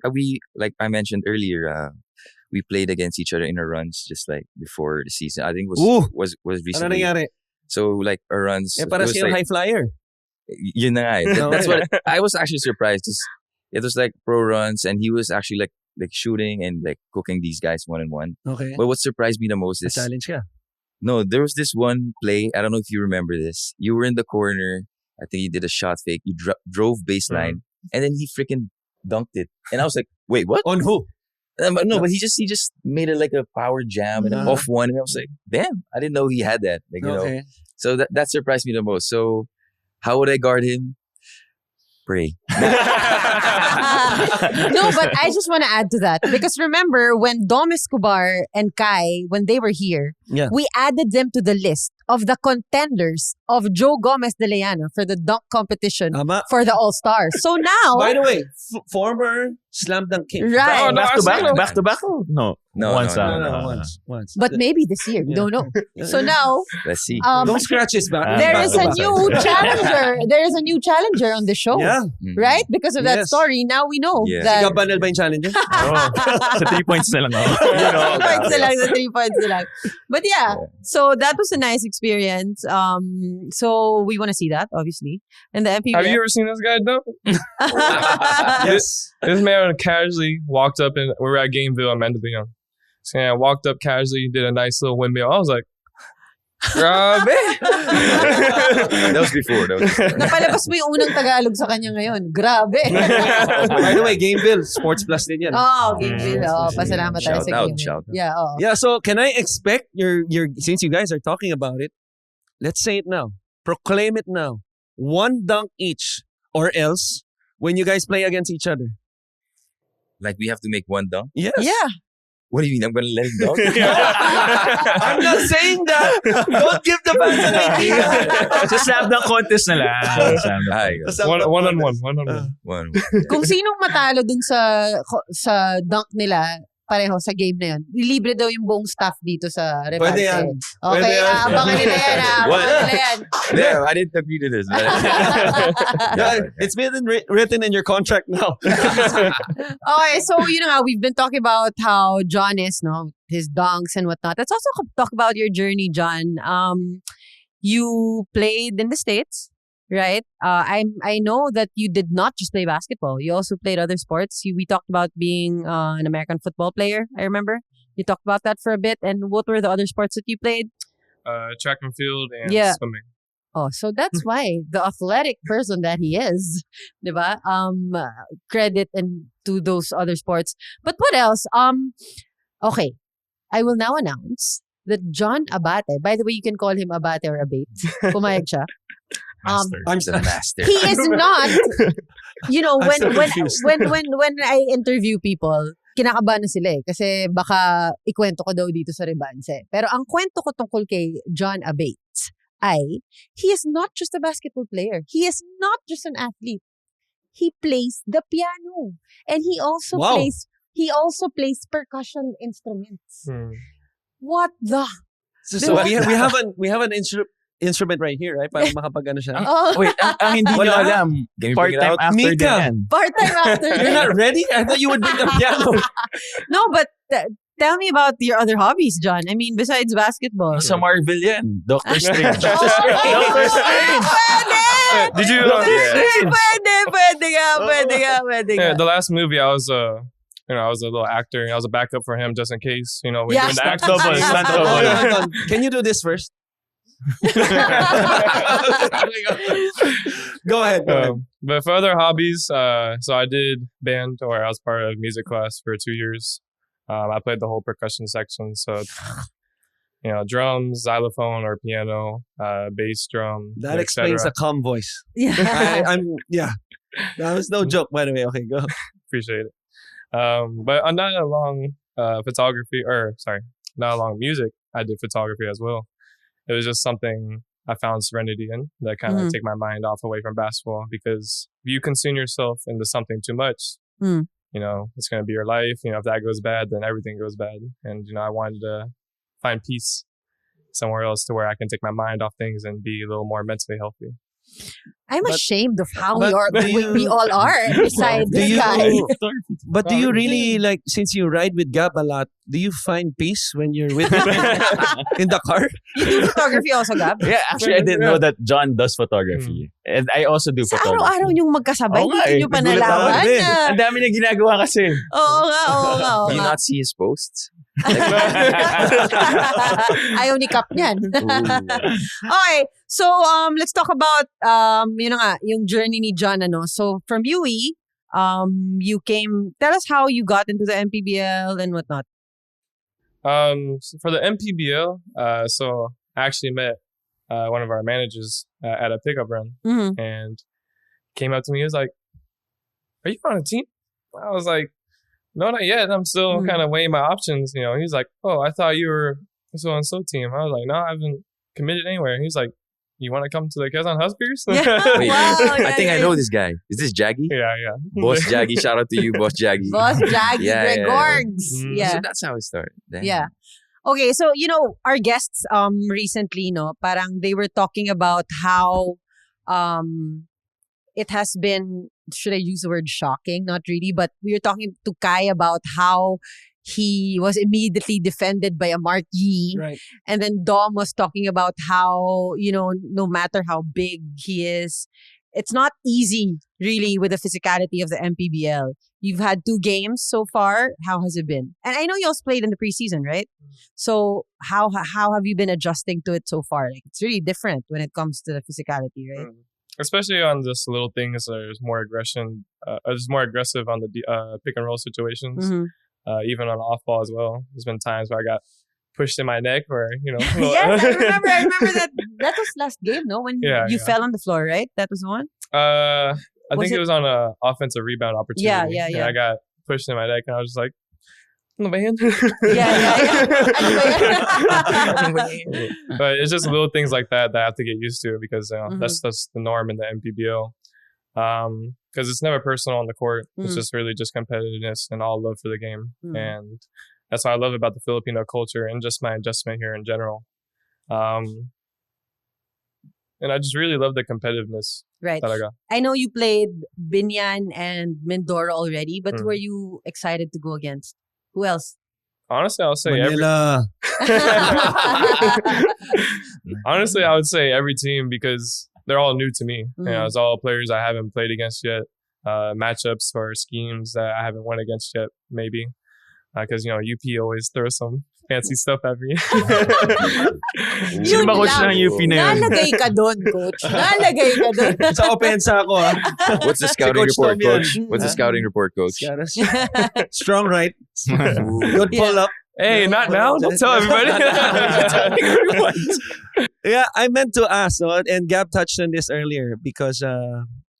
like I mentioned earlier, we played against each other in our runs just like before the season. I think Ooh! was Ano recently. nangyari? So like our runs. Para it was siyang like, high flyer. yun na nga eh. That's what I was actually surprised. It was like pro runs, and he was actually like shooting and like cooking these guys 1-on-1. Okay. But what surprised me the most is Challenge ka. no, there was this one play. I don't know if you remember this. You were in the corner. I think you did a shot fake. You drove baseline, and then he freaking dunked it. And I was like, wait, what? On who? No, but he just made it like a power jam and an off one, and I was like, damn, I didn't know he had that. Like, you know, so that surprised me the most. So, how would I guard him? Pray. No, but I just want to add to that because remember when Dom Escobar and Kai, when they were here, Yeah. we added them to the list of the contenders of Joe Gomez de Leana for the dunk competition Tama. for the All-Stars. So now, By the way, former slam dunk king. right. Oh, no, Back to back? I see. Back to back? No. No, Once. no, No, once. But maybe this year, we don't know. So now, Let's see. Don't scratch his back. there Back is to a back. new challenger. There is a new challenger on the show. Yeah. Right? Because of that Yes. story, now we know Yeah. that Gabanel ba yung challenger? Sa 3 points na lang ako. You know, 3 points na lang, sa 3 points na lang. But yeah, so that was a nice experience. So we want to see that, obviously. And the MPBL. Have you ever seen this guy though? Yes. This man casually walked up and we were at Gameville in Mandaluyong. So yeah, walked up casually, did a nice little windmill. I was like, grabe. That was before. Napalabas mo yung unang Tagalog sa kanya ngayon. Grabe. By the way, Gameville, Sports Plus din yan. Oh, Gameville. Oh, pasalamat tayo Shout sa out, Gameville. shout out. Yeah, oh. Yeah, so can I expect your since you guys are talking about it, let's say it now. Proclaim it now. 1 dunk each, or else when you guys play against each other. Like we have to make 1 dunk? Yes. Yeah. What do you mean? I'm gonna let him dunk? I'm not saying that. Don't give the fans an idea. Sa slam dunk contest na lang. Slam dunk. Ay, One-on-one. one. Kung sinong matalo dun sa dunk nila, pareho sa game na yun, libre daw yung buong staff dito sa Rebate. Pwede yan. Okay, Pwede yan. abangan nila yan. Abangan nila yan. Yeah, I didn't agree to this. Yeah, it's been written in your contract now. Okay, so we've been talking about how John is, his dunks and whatnot. Let's also talk about your journey, John. You played in the States, right? I know that you did not just play basketball. You also played other sports. We talked about being an American football player, I remember. You talked about that for a bit. And what were the other sports that you played? Track and field and Yeah. swimming. Oh, so that's why the athletic person that he is, diba? Credit and to those other sports. But what else? Okay, I will now announce that John Abate, by the way, you can call him Abate or Abate. Pumayag siya. I'm The master. He is not, I'm so confused. when I interview people, kinakabahan na sila kasi baka ikwento ko daw dito sa Rebanse. Pero ang kwento ko tungkol kay John Abate ay, he is not just a basketball player. He is not just an athlete. He plays the piano. And he also Wow. plays percussion instruments. Hmm. What the? So we have an instrument right here, right? Para makapag-ano siya. Oh, Wait, ang hindi nyo Wala. alam, Can you bring it part-time out? actor din Mika. yan. part-time actor. You're not ready? I thought you would bring the piano. No, but tell me about your other hobbies, John. I mean, besides basketball. Sa Marvel yan. Doctor Strange. Doctor Strange! Pwede! Did you? Pwede Yeah, nga. the last movie I was I was a little actor and I was a backup for him just in case. When Yeah. when the act Double, double. stunt Hold double. on, hold on. Can you do this first? Go ahead. But for other hobbies, so I did band, or I was part of music class for 2 years. I played the whole percussion section, so drums, xylophone, or piano, bass drum. That et explains cetera. the calm voice. Yeah. Yeah. That was no joke, by the way. Okay, go. Appreciate it. But on not along not along music, I did photography as well. It was just something I found serenity in that kind of take my mind away from basketball, because if you consume yourself into something too much, Mm. it's going to be your life. If that goes bad, then everything goes bad. And, I wanted to find peace somewhere else to where I can take my mind off things and be a little more mentally healthy. I'm ashamed of how but we all are beside do this you- guy. But do you really, like, since you ride with Gab a lot, do you find peace when you're with him in the car? You do photography also, Gab? Yeah, actually, I didn't know that John does photography. And I also do Sa photography. araw-araw niyong magkasabay, Oo nga dito eh. niyo pa Nagulat ako. nalaman Hindi. na. Ang dami na ginagawa kasi. Oo nga. Do you not see his posts? Ayaw ni Kap niyan. Okay, so let's talk about yun na nga, yung journey ni John. So from UE, you came. Tell us how you got into the MPBL and whatnot. So for the MPBL, so I actually met one of our managers at a pickup run, Mhm. and came up to me. He was like, "Are you on a team?" I was like, "No, not yet. I'm still kind of weighing my options." He's like, "Oh, I thought you were so and so team." I was like, "No, I haven't committed anywhere." He's like, you want to come to the Quezon Huskers? Yeah. Wait, Wow, I think yeah, I know this guy. Is this Jaggy? yeah. Boss Jaggy. Shout out to you, Boss Jaggy. Boss Jaggy Yeah, yeah, Gregorgs. Mm. Yeah. So that's how it started. Damn. Yeah. Okay, so our guests recently, parang they were talking about how it has been, should I use the word shocking? Not really, but we were talking to Kai about how he was immediately defended by a Mark Yee. Right. And then Dom was talking about how, no matter how big he is, it's not easy really with the physicality of the MPBL. You've had 2 games so far. How has it been? And I know you also played in the preseason, right? So how have you been adjusting to it so far? Like, it's really different when it comes to the physicality, right? Especially on just little things, there's more aggression. There's more aggressive on the pick and roll situations. Mhm. Even on off ball as well. There's been times where I got pushed in my neck, or Yes, I remember that. That was last game, no? When Yeah, you yeah. fell on the floor, right? That was the one? I Was think it- it was on a offensive rebound opportunity. Yeah. And I got pushed in my neck, and I was just like, "Ano ba yan?" Yeah. Ano ba yan? But it's just little things like that I have to get used to, because Mhm. that's the norm in the MPBL. Because it's never personal on the court. It's Mhm. just really just competitiveness and all love for the game. Mhm. And that's what I love about the Filipino culture and just my adjustment here in general. And I just really love the competitiveness. Right. Talaga. I know you played Binyan and Mindoro already, but who Mm. are you excited to go against? Who else? Honestly, I'll say Manila. Honestly, I would say every team, because they're all new to me. Mhm. It's all players I haven't played against yet. Matchups or schemes that I haven't won against yet, maybe. Because, UP always throws some fancy stuff at me. Sino ba coach lang. ng UP na yun? Nalagay ka doon, coach. Nalagay ka doon. Sa opensa ako, What's the scouting Coach report, Tom yan. coach? What's the scouting report, coach? Strong right. Good pull up. Hey, not now. Don't tell everybody. Yeah, I meant to ask, and Gab touched on this earlier, because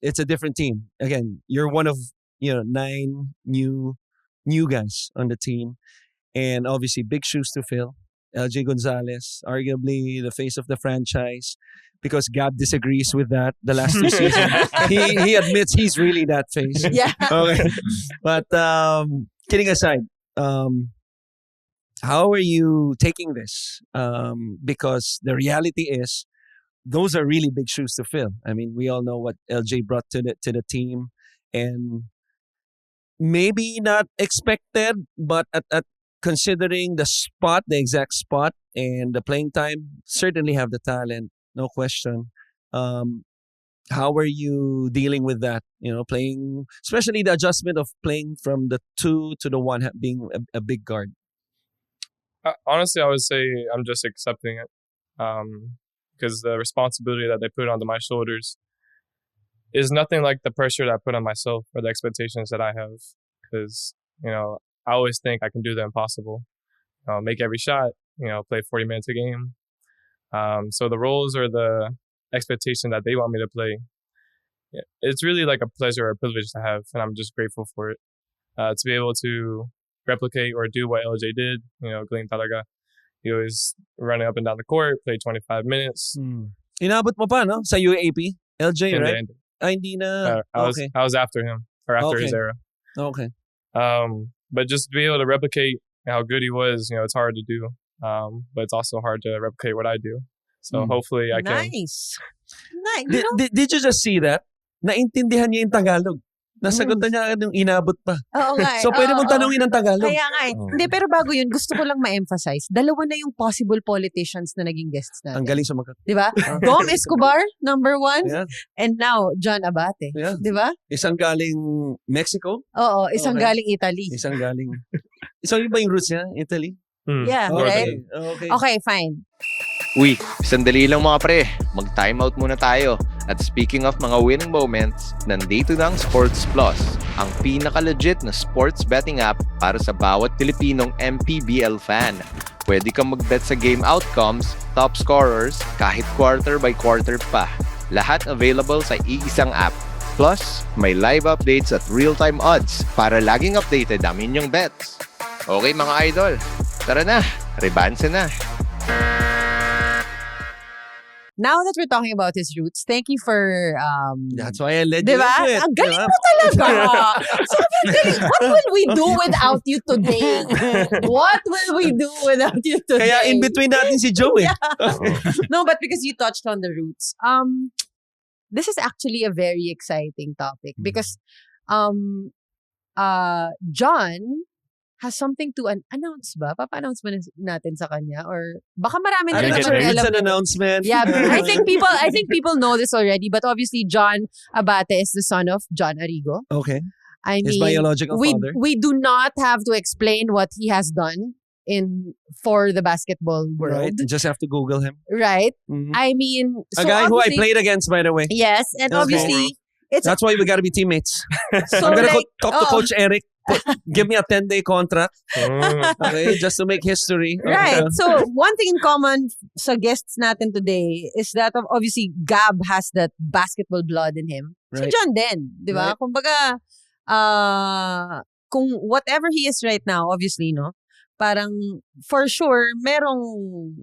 it's a different team. Again, you're one of 9 new guys on the team, and obviously big shoes to fill. LJ Gonzalez, arguably the face of the franchise, because Gab disagrees with that. The last 2 seasons, he admits he's really that face. Yeah. Okay, but kidding aside, how are you taking this? Because the reality is, those are really big shoes to fill. I mean, we all know what LJ brought to the team, and maybe not expected, but at considering the exact spot and the playing time, certainly have the talent, no question. How are you dealing with that? Playing, especially the adjustment of playing from the 2 to the 1, being a big guard. Honestly, I would say I'm just accepting it. Because the responsibility that they put onto my shoulders is nothing like the pressure that I put on myself or the expectations that I have. Because, I always think I can do the impossible. Make every shot, play 40 minutes a game. So the roles or the expectation that they want me to play, it's really like a pleasure or a privilege to have, and I'm just grateful for it. To be able to replicate or do what LJ did, Galing talaga. He always running up and down the court, played 25 minutes. Inabot mo pa, no? Sa UAP? LJ, And right? then, Hindi na. Okay. I was after him, or after his Okay. era. Okay. But just to be able to replicate how good he was, it's hard to do. But it's also hard to replicate what I do. So hopefully I can. Nice. Nice. Did you just see that? Naintindihan niya yung Tagalog. Nasagot na niya agad yung inabot pa. Oo nga eh. So, pwede mong Oo, tanungin ng Tagalog. Kaya nga eh. Hindi, pero bago yun, gusto ko lang ma-emphasize, dalawa na yung possible politicians na naging guests Ang natin. galing sumagot. Di ba? Dom Escobar, number 1. Yeah. And now, John Abate. Yeah. Di ba? Isang galing Mexico, Oo, isang Okay. galing Italy. isang galing... Isang iba yung roots niya, Italy. Yeah, Northern. right? Okay. Okay, fine. Uy, sandali lang mga pre. Mag-time out muna tayo. At speaking of mga winning moments, nandito na ang Sports Plus, ang pinaka-legit na sports betting app para sa bawat Pilipinong MPBL fan. Pwede kang mag-bet sa game outcomes, top scorers, kahit quarter by quarter pa. Lahat available sa iisang app. Plus, may live updates at real-time odds para laging updated ang inyong bets. Okay mga idol, tara na, rebanse na. now that we're talking about his roots, thank you for That's why I led you diba? into it. Ang galing diba? mo talaga. Sobrang galing. What will we do without you today? What will we do without you today? Kaya in between natin si Joe eh. No, but because you touched on the roots. This is actually a very exciting topic because John has something to announce ba? Papa-announce ba natin sa kanya? Or baka marami na I'm rin not naman sure may it's alam an nito. announcement. Yeah, I think people know this already, but obviously John Abate is the son of John Arrigo. Okay. I His mean, biological father. we do not have to explain what he has done for the basketball world, Right. You just have to Google him. right? Mhm. I mean, A so guy who I obviously- played against, by the way. Yes, and Okay. obviously it's That's why we gotta be teammates. so I'm gonna like talk to oh, Coach Eric. Give me a 10-day contract. Mm. Okay, just to make history. right. Okay. So one thing in common sa guests natin today is that obviously Gab has that basketball blood in him. Si Right. John din, di ba? Right. Kumbaga, kung whatever he is right now, obviously, no? Parang for sure merong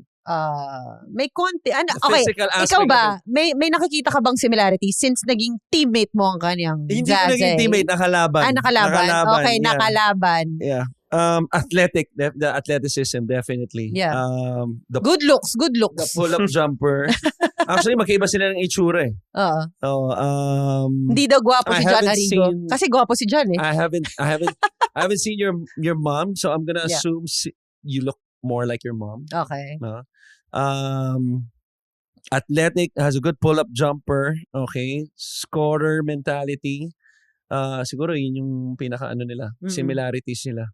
may konti. Ano, The okay, physical aspect ikaw of ba, may nakikita ka bang similarity since naging teammate mo ang kanyang it. Hindi ko Zaze? naging teammate, nakalaban. Nakalaban. Okay, yeah. nakalaban. Yeah. Athletic, the athleticism, definitely. Yeah. The Good looks. pull-up jumper. Actually, magkaiba sila ng itsura eh. Oo. So, Hindi daw gwapo I si John haven't Arrigo. seen- Kasi gwapo si John eh. I haven't seen your mom, so I'm gonna Yeah. assume you look more like your mom. Okay. No? Athletic, has a good pull-up jumper. Okay, scorer mentality. Siguro yun yung pinaka nila, Mm. similarities nila.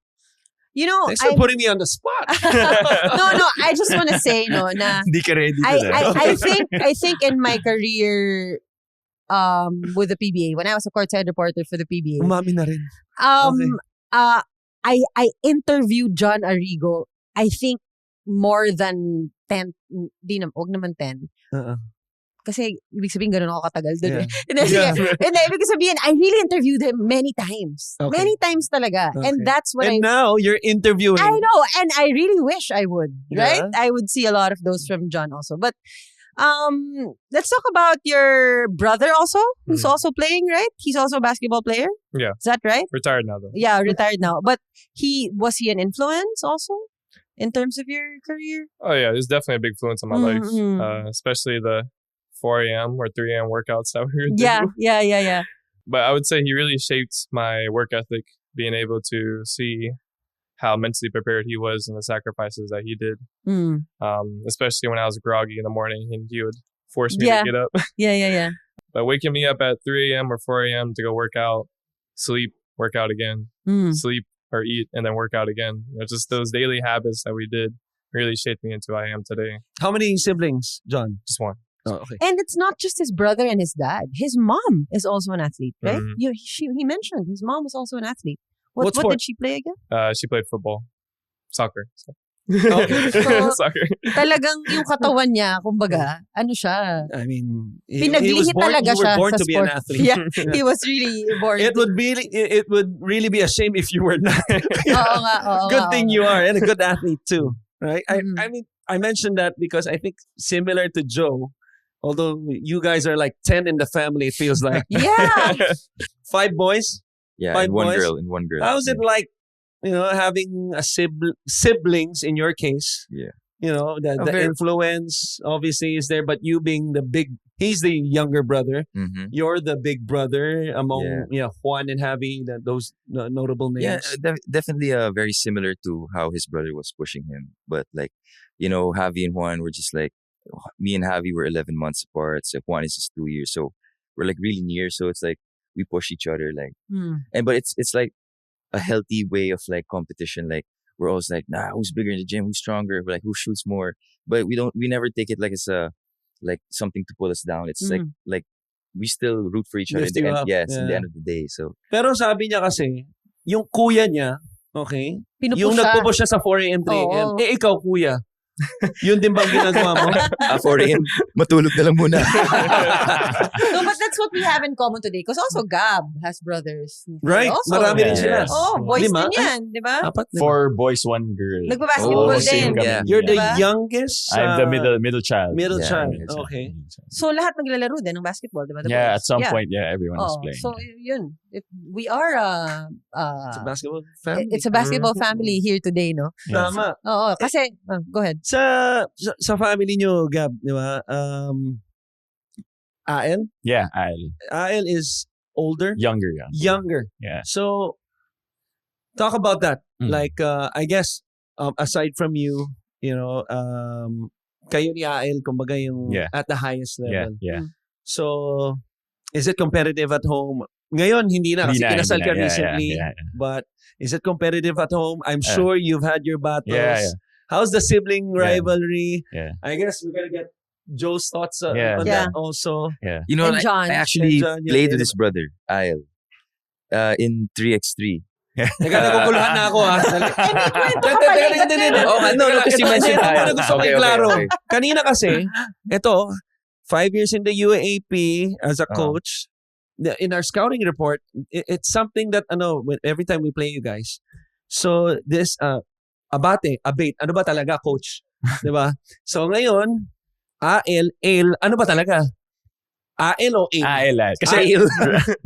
You know, Thanks for putting me on the spot. no, I just want to say no na Hindi ka ready to I think in my career with the PBA, when I was a courtside reporter for the PBA, Umami na rin. I interviewed John Arrigo, I think more than 10, wag naman 10. Uh-uh. Kasi ibig sabihin ganun ako katagal dun Yeah. eh. Hindi, hindi, ibig sabihin, I really interviewed him many times. Okay. Many times talaga. Okay. And that's what And now you're interviewing. I know, and I really wish I would, right? Yeah. I would see a lot of those from John also. But let's talk about your brother also, who's also playing, right? He's also a basketball player. Yeah. Is that right? Retired now though. Yeah, retired now. But was he an influence also in terms of your career? Oh yeah, it's definitely a big influence on my life, Mhm. especially the 4 a.m. or 3 a.m. workouts that we were Yeah, doing. yeah. But I would say he really shaped my work ethic, being able to see how mentally prepared he was and the sacrifices that he did. Mm. Especially when I was groggy in the morning and he would force me Yeah. to get up. Yeah. But waking me up at 3 a.m. or 4 a.m. to go work out, sleep, work out again, Mm. sleep or eat, and then work out again. You know, just those daily habits that we did really shaped me into who I am today. How many siblings, John? Just one. Oh, okay. And it's not just his brother and his dad. His mom is also an athlete, right? Mhm. He mentioned his mom was also an athlete. What What sport? did she play again? She played football, soccer. So. Okay. So- Soccer. Talagang yung katawan niya, kumbaga, ano siya? I mean, Pinaglihi talaga you were siya born sa to be an sport. athlete. Yeah, he was really born. It would really be a shame if you were not. Oo nga. Good thing you are, and a good athlete too, right? Mhm. I mean, I mentioned that because I think similar to Joe, although you guys are like 10 in the family, it feels like Yeah. 5 boys. Yeah, Five and one boys? girl, and one girl. How's it Yeah. like, having a siblings in your case? Yeah. The very- influence obviously is there, but you being he's the younger brother. Mhm. You're the big brother among Juan and Javi, those notable names. Yeah, definitely very similar to how his brother was pushing him. But like, Javi and Juan were just like, me and Javi were 11 months apart. So Juan is just 2 years. So we're like really near. So it's like we push each other like, but it's like a healthy way of like competition. Like we're always like, nah, who's bigger in the gym? Who's stronger? We're like, who shoots more? But we never take it like it's like something to pull us down. It's like we still root for each other. Lift you up, In the yeah. end of the day. So Pero sabi niya kasi, yung kuya niya, okay, yung Pinupush siya. nagpupush siya sa 4 a.m., 3 a.m. Oo. Ikaw, kuya, Yun din bang ginagawa mo? For him, matulog na lang muna. No, but that's what we have in common today. Because also Gab has brothers. Right. Also, Marami rin sila. Yes. Oh, boys Lima? din yan, di ba? Apat, di ba? 4 boys, 1 girl. Nagbabasketball Oh, din. same, yeah. You're the Diba? youngest? I'm the middle child. Middle Yeah, child. middle child. Okay. So lahat naglalaro din ng basketball, di ba? The Yeah, boys? at some point, everyone is Oh, playing. so yun. We are It's a basketball family. it's a basketball family here today, no? Yes. Tama. Oo, kasi go ahead. Sa family nyo, Gab, di ba? Ael? Yeah, I'll Ael is older? younger. Younger. Yeah. So, talk about that. Mm. Like, I guess, aside from you, kayo ni Ael, kumbaga yung Yeah. at the highest Yeah, level. yeah. So, is it competitive at home? Ngayon, hindi na kasi kinasal ka recently. Yeah. But is it competitive at home? I'm Yeah. sure you've had your battles. Yeah. How's the sibling rivalry? Yeah. I guess we're gonna get Joe's thoughts Yeah. on Yeah. that also. You know, And John. I actually And John, yeah, played yeah. with his brother, Aisle, in 3x3. Teka, naguguluhan na ako ha. Kwento ka pala. Oh, no, kasi you mentioned Aisle. Gusto ko klaro. Kanina kasi, ito, 5 years in the UAAP as a coach, in our scouting report, it's something that, every time we play you guys, so this, abate, ano ba talaga, coach? Diba? So ngayon, AL, ano ba talaga? AL o AL? AL. Kasi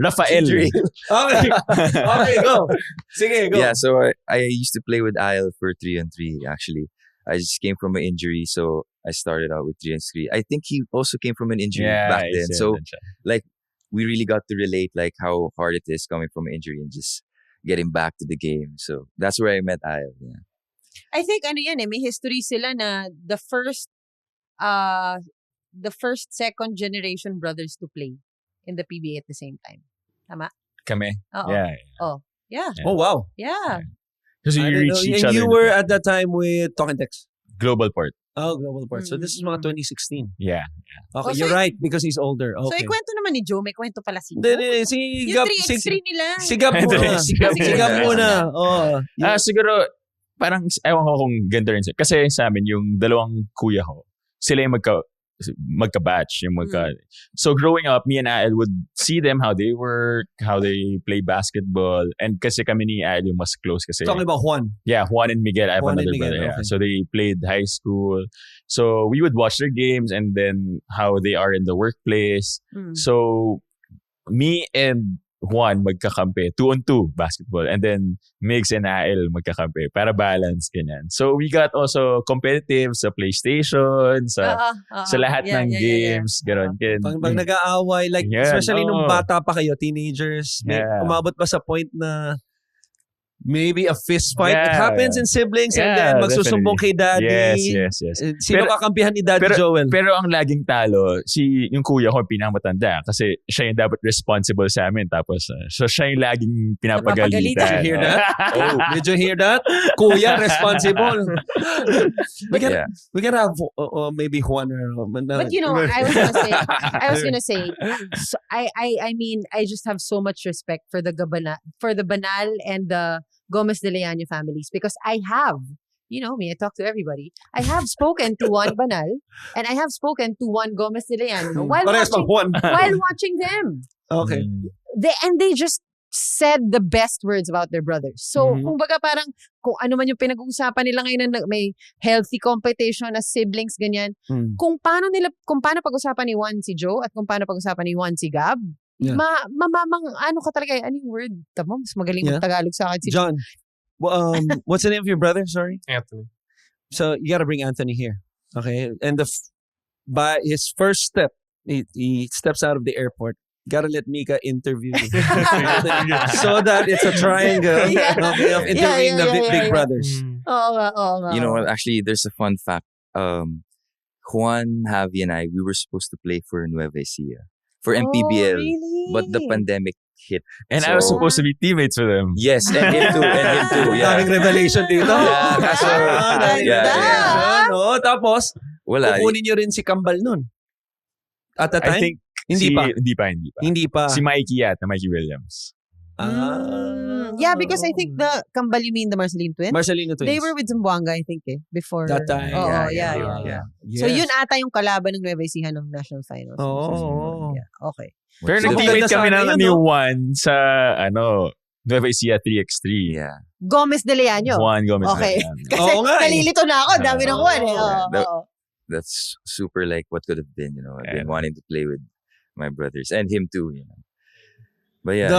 Rafael. Okay. Okay, go. Sige, go. Yeah, so I used to play with Aisle for 3-on-3 actually. I just came from an injury, so I started out with 3-on-3. I think he also came from an injury back then. So we really got to relate like how hard it is coming from an injury and just getting back to the game. So that's where I met Aisle. Yeah. I think may history sila na the first second generation brothers to play in the PBA at the same time. Tama? Kami. Oo. Yeah. Yeah. Oh, wow. Yeah. Kasi I you didn't reach know. each And other. you were at that time with Talk and Text. Global Port. Oh, Global Port. So this is mga 2016. Yeah. Okay, Oh, so you're right because he's older. So Okay. ikwento naman ni Joe, may kwento pala si Hindi, Joe. hindi, si Yung Gab, 3x3 nila. si Gab muna. Si Gab Si Gab muna. Oh. Siguro, parang, ewan ko kung ganda rin. Kasi sa amin, yung dalawang kuya ko, sila yung magka-batch. So growing up, me and Ael would see them, how they work, how they play basketball. And kasi kami ni Ael yung mas close kasi. Talking about Juan. Yeah, Juan and Miguel. I have Juan and another Miguel, brother. Yeah. okay. So they played high school. So we would watch their games and then how they are in the workplace. Mm. So me and Juan magkakampi, 2-on-2 basketball. And then Migs and Ael magkakampi para balance ganyan. So we got also competitive sa PlayStation, sa lahat ng games, gano'n. Pag nag-aaway, like, Yeah, especially no. nung bata pa kayo, teenagers, may Yeah. umabot ba sa point na maybe a fist fight? It Yeah, happens in siblings and Yeah, then magsusumbong kay daddy. Yes. Sino Pero- kakampihan ni Daddy Joel? Pero ang laging talo, yung kuya ko pinakamatanda kasi siya yung dapat responsible sa amin. Tapos, so siya yung laging pinapagalitan. Did you hear that? Oh, did you hear that? Kuya, responsible. we can have maybe Juan or... But I was gonna say, so I mean, I just have so much respect for the Banal and the Gomez de Leaño families because I have, you know me, I talk to everybody. I have spoken to one Banal and I have spoken to one Gomez de Leaño while Parehas pang Juan. watching them. Okay. They just said the best words about their brothers. So, Mhm. kumbaga parang kung ano man yung pinag-uusapan nila ngayon na may healthy competition as siblings, ganyan. Mm. Kung paano pag-usapan ni Juan si Joe at kung paano pag-usapan ni Juan si Gab, Yeah. ano ka talaga, ano yung word? Tama, mas magaling Yeah. mag-Tagalog sa akin si John, what's the name of your brother? Sorry? Anthony. So you got to bring Anthony here. Okay. And by his first step, he steps out of the airport. Got to let Mika interview so that it's a triangle Yeah. of interviewing the big brothers. Oo nga. You know what? Actually, there's a fun fact. Juan, Javi, and I, we were supposed to play for Nueva Ecija for MPBL, really? but the pandemic hit. And I was So- supposed to be teammates with them. Yes, and him too. Yeah. Daming revelation dito. Yeah, kaso- daming yeah, revelation. Oh, tapos, Wala. kukunin nyo rin si Kambal nun. At the time, I think hindi pa. Hindi pa. Hindi pa. Si Mikey Williams. Ah. Yeah, because I think the Kambal, you mean the Marceline twins? Marcelino twins. They were with Zamboanga, I think, before. That time. Oo, Yeah, yeah. Yes. So yun ata yung kalaban ng Nueva Ecija ng National Finals. Oo. Yeah, okay. Pero So, nag-teammate maganda kami sana ng yun, ni no? Juan sa, Nueva Ecija 3x3. Yeah. Gomez de Leaño. Juan Gomez. Okay. Leon. Kasi Oo nga eh. nalilito na ako. Dami ng Juan eh. Oo, Yeah. oo. That's super like what could have been, I've been Yeah. wanting to play with my brothers and him too, But yeah.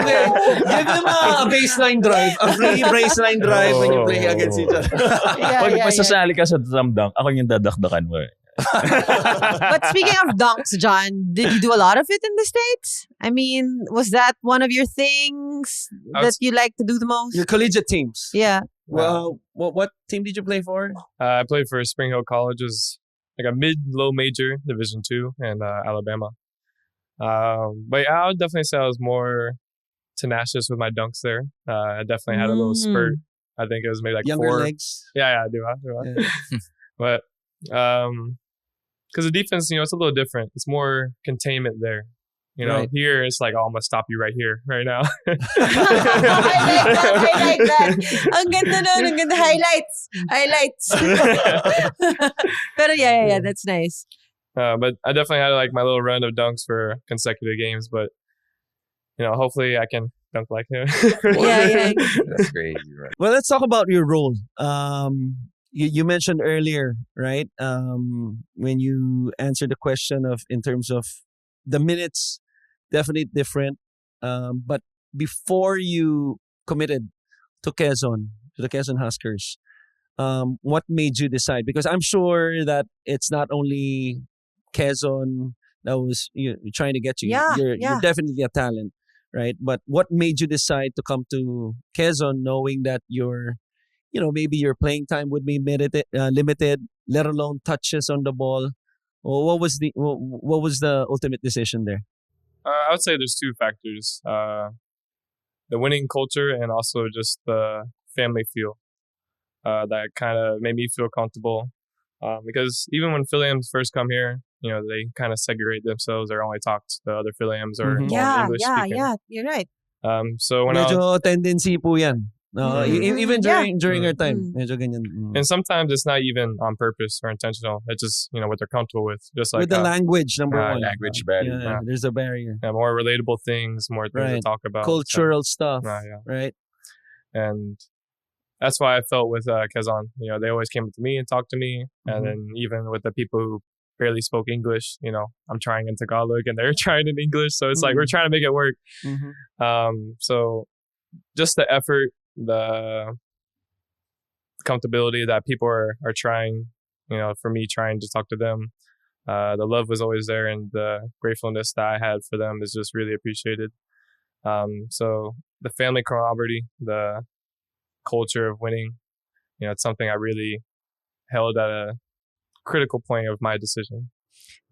Okay. Give them a baseline drive. A free baseline drive when you play against each other. Pag masasali ka sa tamdang, ako yung dadakdakan mo. But speaking of dunks, John, did you do a lot of it in the States? I mean, was that one of your things that you like to do the most? Your collegiate teams. Yeah. Well, what team did you play for? I played for Spring Hill College, is like a mid-low major, Division II, in Alabama. But I would definitely say I was more tenacious with my dunks there. I definitely had a little spurt. I think it was maybe like Younger 4. legs. Yeah, I do. Yeah. But because the defense, it's a little different. It's more containment there. Right. Here it's like, I'm gonna stop you right here, right now. I like that. Ang ganda nun. Ang ganda. Highlights. Pero yeah, that's nice. But I definitely had like my little run of dunks for consecutive games. But hopefully I can dunk like him. Yeah. That's crazy, right? Well, let's talk about your role. You mentioned earlier, right? When you answered the question in terms of the minutes, definitely different. But before you committed to the Quezon Huskers, what made you decide? Because I'm sure that it's not only Quezon that was trying to get you. Yeah, You're definitely a talent, right? But what made you decide to come to Quezon, knowing that maybe your playing time would be limited, let alone touches on the ball? Or what was the ultimate decision there? I would say there's 2 factors: the winning culture and also just the family feel that kind of made me feel comfortable. Because even when Philliams first come here, they kind of segregate themselves or only talk to the other Philliams or Mhm. English speaking. Yeah, you're right. So when I was, Medyo tendency po yan. Even during our time. Mm. Medyo ganyan. and sometimes it's not even on purpose or intentional. It's just what they're comfortable with. Just like With the language, number one. language barrier. Yeah, there's a barrier. more relatable things, more things Right. to talk about. Cultural stuff. So, yeah. Right? And that's why I felt with Quezon. They always came up to me and talked to me, Mhm. and then even with the people who barely spoke English, I'm trying in Tagalog and they're trying in English, so it's like we're trying to make it work. Mhm. So just the effort, the comfortability that people are trying, for me trying to talk to them, the love was always there, and the gratefulness that I had for them is just really appreciated. So the family camaraderie, the culture of winning, it's something I really held at a critical point of my decision.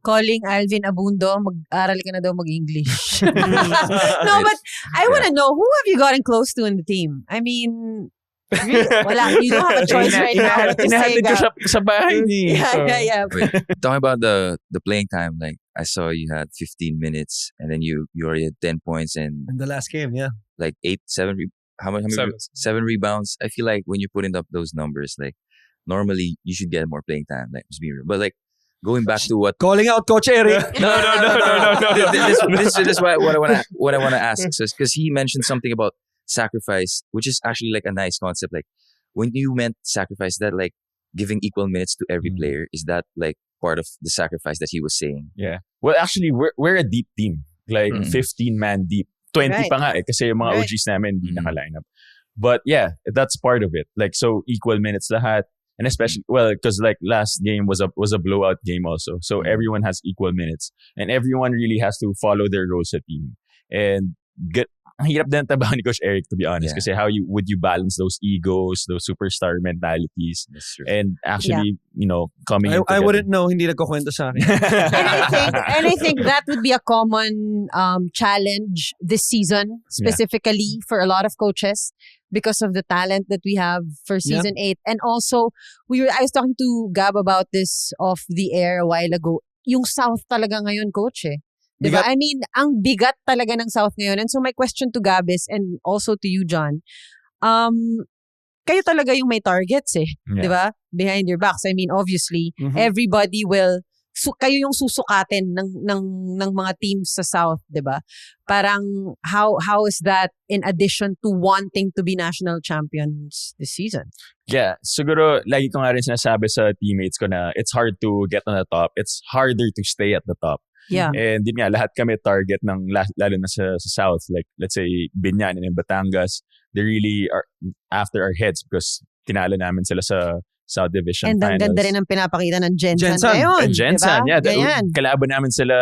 Calling Alvin Abundo, mag-aral ka na daw mag-English. No, but I want to know, who have you gotten close to in the team? I mean, really, you don't have a choice right now to say Inahatid ko that. sa bahay ni. Yeah. Wait, talking about the playing time, like I saw you had 15 minutes and then you already had 10 points and In the last game, yeah. like 7 how many 7 rebounds. I feel like when you're putting up those numbers, like normally you should get more playing time, like just be real. But like going back to what Calling out Coach Eric. no. This is what I wanna ask. So, because he mentioned something about sacrifice, which is actually like a nice concept. Like when you meant sacrifice, that like giving equal minutes to every player, is that like part of the sacrifice that he was saying? Yeah. Well, actually, we're a deep team. Like 15-man deep. 20 Right. pa nga kasi yung mga Right. OGs namin hindi naka-line up. But yeah, that's part of it. Like, so equal minutes lahat. And especially, well, because like last game was a blowout game also. So everyone has equal minutes. And everyone really has to follow their roles sa team. And ang hirap din tabahan ni Coach Eric, to be honest. Yeah. Kasi would you balance those egos, those superstar mentalities, That's true. and actually, coming in I together. wouldn't know. Hindi nagkukwento sa akin. And I think that would be a common challenge this season, specifically for a lot of coaches, because of the talent that we have for season 8. And also, I was talking to Gab about this off the air a while ago. Yung South talaga ngayon, coach eh. Diba? Bigat. I mean, ang bigat talaga ng South ngayon. And so my question to Gab is, and also to you, John, kayo talaga yung may targets eh. Yeah. Diba? Behind your backs. I mean, obviously, Mhm. everybody will, kayo yung susukatin ng mga teams sa South, diba? Parang, how is that in addition to wanting to be national champions this season? Yeah, siguro lagi ko nga rin sinasabi sa teammates ko na it's hard to get on the top. It's harder to stay at the top. Yeah. And yun nga, lahat kami target ng lalo na sa South. Like, let's say, Binyan and Batangas, they really are after our heads because tinalo namin sila sa South Division And ang Finals. ganda rin ang pinapakita ng Gensan Gensan. ngayon. And Gensan, diba? yeah. Ganyan. Kalaban namin sila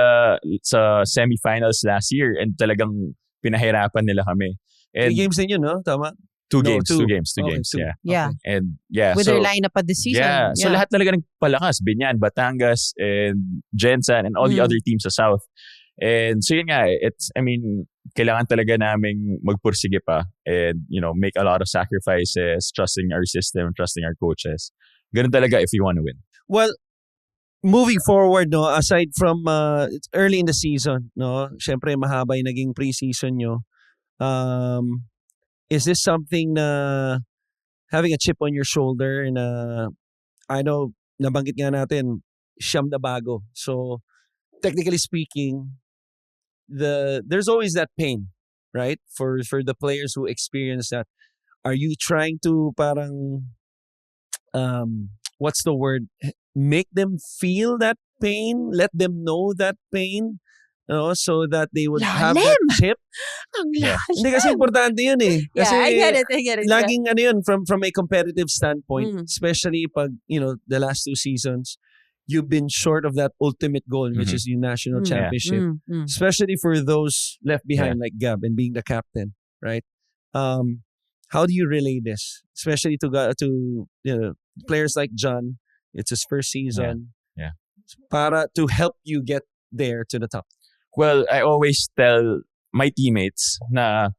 sa semifinals last year and talagang pinahirapan nila kami. 3 And games din yun, no? Tama? two No, games, two. two games, Okay, two. yeah. Yeah. And yeah, With so, their lineup at this season. yeah. So lahat talaga nagpalakas. Binyan, Batangas, and Gensan, and all the other teams sa South. And so yun nga, kailangan talaga naming magpursige pa and, make a lot of sacrifices, trusting our system, trusting our coaches. Ganun talaga if you want to win. Well, moving forward, no, aside from it's early in the season, no, syempre mahaba yung naging preseason nyo. Is this something na having a chip on your shoulder na I know nabanggit nga natin siyam na bago. So technically speaking, there's always that pain, right? For the players who experience that. Are you trying to parang what's the word? Make them feel that pain, let them know that pain, so that they would have that Lalim! chip. Ang Yeah. Hindi kasi importante yun eh. Yeah, Kasi I get it. laging ano yun, from a competitive standpoint, Mm. especially pag, the last 2 seasons, you've been short of that ultimate goal, which Mhm. is yung national Yeah. championship. Especially for those left behind like Gab and being the captain, right? How do you relay this? Especially to players like John. It's his first season. Yeah. Para to help you get there to the top. Well, I always tell my teammates na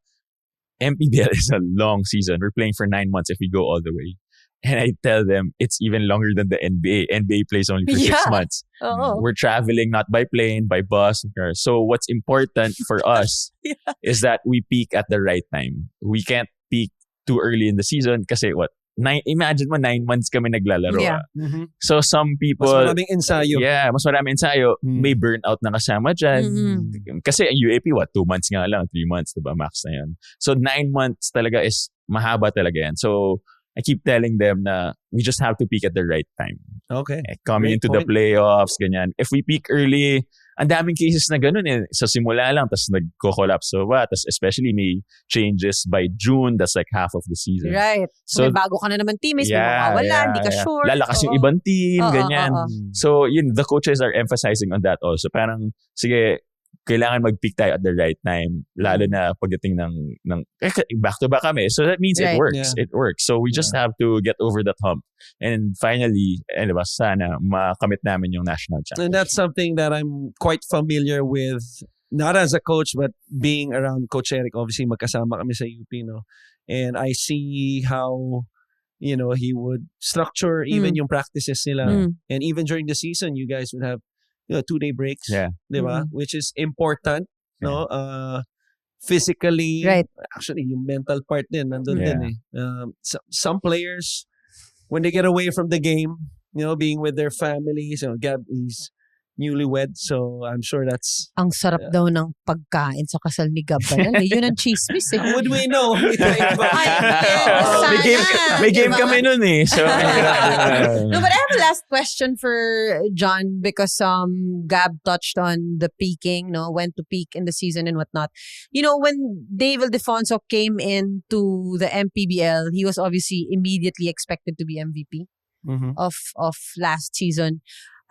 MPBL is a long season. We're playing for 9 months if we go all the way. And I tell them it's even longer than the NBA. NBA plays only for 6 Yeah. months. Oo. We're traveling not by plane, by bus. So what's important for us is that we peak at the right time. We can't peak too early in the season kasi imagine mo 9 months kami naglalaro. Yeah. So some people... Mas maraming ensayo. Yeah, mas maraming ensayo. Hmm. May burnout na kasama dyan. Mhm. Kasi ang UAP, 2 months nga lang, 3 months, diba? Max na yun. So 9 months talaga is mahaba talaga yan. So I keep telling them na we just have to peak at the right time. Okay. Coming Great into the point. playoffs, ganyan. If we peak early, ang daming cases na ganun eh. Sa simula lang, tas nagko-collapse. So tas especially may changes by June, that's like half of the season. Right. So, may bago ka na naman teammates, may mawawala, hindi ka sure. Lalakas yung Oo. ibang team, Oo, ganyan. oo. So, the coaches are emphasizing on that also. Parang, sige, kailangan mag-peak tayo at the right time. Lalo na pagdating ng back-to-back kami. So, that means Right. it works. Yeah. It works. So, we just have to get over that hump. And finally, sana makamit namin yung national championship. And that's something that I'm quite familiar with, not as a coach, but being around Coach Eric. Obviously, magkasama kami sa UP, no? And I see how, he would structure even yung practices nila. Mm. And even during the season, you guys would have, 2-day breaks. Yeah. Diba? Which is important, no? Physically, Right. actually, yung mental part din, nandun Yeah. din eh. Some players, when they get away from the game, being with their families, Gab is newlywed, so I'm sure that's... Ang sarap daw ng pagkain sa kasal ni Gab. Yun ang chismis eh. Would we know? Ay, May game diba? kami nun eh. So, No, but I have a last question for John because Gab touched on the peaking, when to peak in the season and whatnot. When Dave Ildefonso came into the MPBL, he was obviously immediately expected to be MVP Mhm. of last season.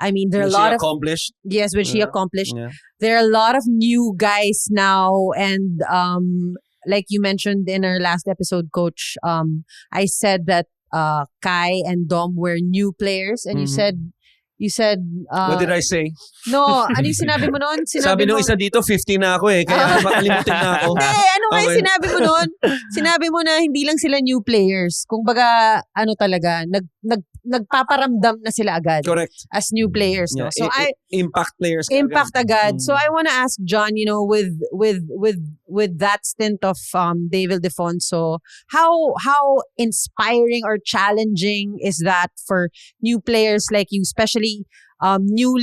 I mean, there are a Was lot she of accomplished? yes, which he Yeah. accomplished. Yeah. There are a lot of new guys now, and like you mentioned in our last episode, Coach, I said that Kai and Dom were new players, and you Mhm. said You said, What did I say? no, ano yung sinabi mo noon? Sabi nung isa dito, 50 na ako eh. Kaya makalimutin na ako. Hindi, ano nga yung Okay. sinabi mo noon? Sinabi mo na hindi lang sila new players. Kung baga, ano talaga, nagpaparamdam na sila agad Correct. as new players. No? Yeah, So, impact players. ka impact agad. Mm. So I want to ask John, with that stint of David Defonso, how inspiring or challenging is that for new players like you, especially new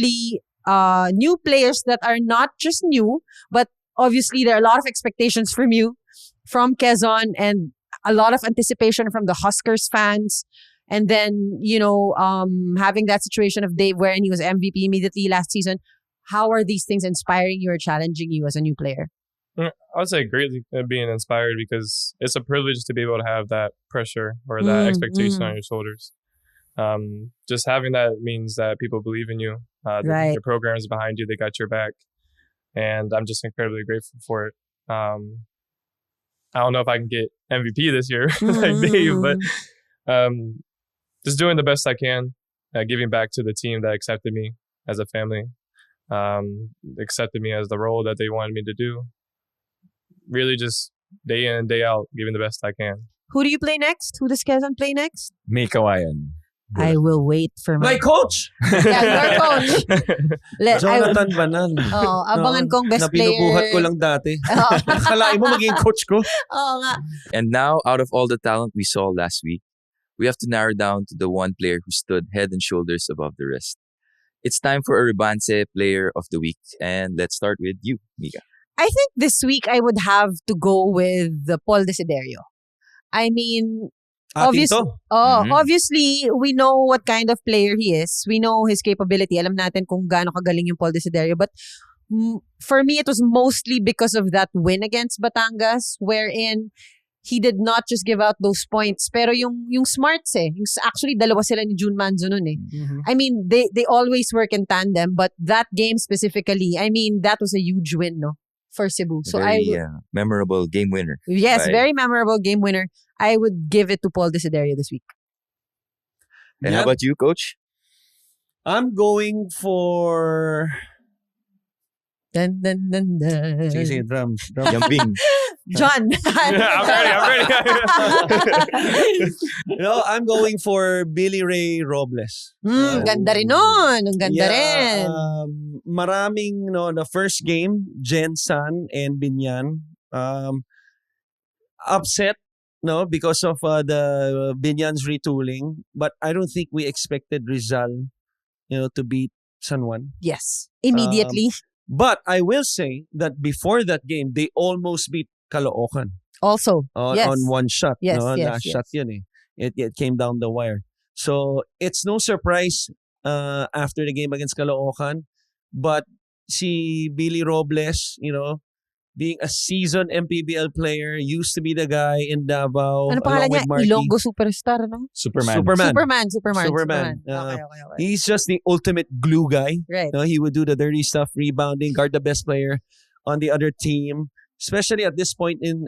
players that are not just new, but obviously there are a lot of expectations from you, from Quezon, and a lot of anticipation from the Huskers fans. And then, having that situation of Dave wherein he was MVP immediately last season. How are these things inspiring you or challenging you as a new player? I would say greatly being inspired because it's a privilege to be able to have that pressure or that expectation on your shoulders. Just having that means that people believe in you. Right. Your program is behind you. They got your back. And I'm just incredibly grateful for it. I don't know if I can get MVP this year like Dave, but just doing the best I can, giving back to the team that accepted me as a family, accepted me as the role that they wanted me to do. Really just day in and day out, giving the best I can. Who do you play next? Who does Quezon play next? May Kawayan. I will wait for My coach! Yeah, your coach. Jonathan Banal. Abangan kong best na pinubuhat player. ko lang dati. Oo. Akalain mo maging coach ko? Oo nga. And now, out of all the talent we saw last week, we have to narrow down to the one player who stood head and shoulders above the rest. It's time for a Rebanse Player of the Week. And let's start with you, Mika. I think this week I would have to go with Paul Desiderio. I mean, Tito. obviously, we know what kind of player he is. We know his capability. Alam natin kung gaano kagaling yung Paul Desiderio. But for me, it was mostly because of that win against Batangas, wherein he did not just give out those points. Pero yung smarts actually, dalawa sila ni June Manzo nun eh. I mean, they always work in tandem. But that game specifically, I mean, that was a huge win, no? For Cebu. So Very memorable game winner. Yes, Right. very memorable game winner. I would give it to Paul Desiderio this week. And how Yep. about you, Coach? I'm going for... Dun, dun, dun, dun. Sige, drums. Yambing. John. I'm ready. No, I'm going for Billy Ray Robles. Ganda rin nun. Ang ganda rin. Maraming, the first game, Jensan and Binyan, upset, because of the Binyan's retooling. But I don't think we expected Rizal, to beat San Juan. Yes. Immediately. But I will say that before that game, they almost beat Caloocan Also. Yes. on one shot. Yes, no? yes, Last yes. shot yun eh. It came down the wire. So it's no surprise after the game against Caloocan. But si Billy Robles, being a seasoned MPBL player, used to be the guy in Davao. Ano pangalan along niya? with Marky. Ilonggo Superstar, no? Superman. Superman. Okay. He's just the ultimate glue guy. Right. He would do the dirty stuff, rebounding, guard the best player on the other team. Especially at this point in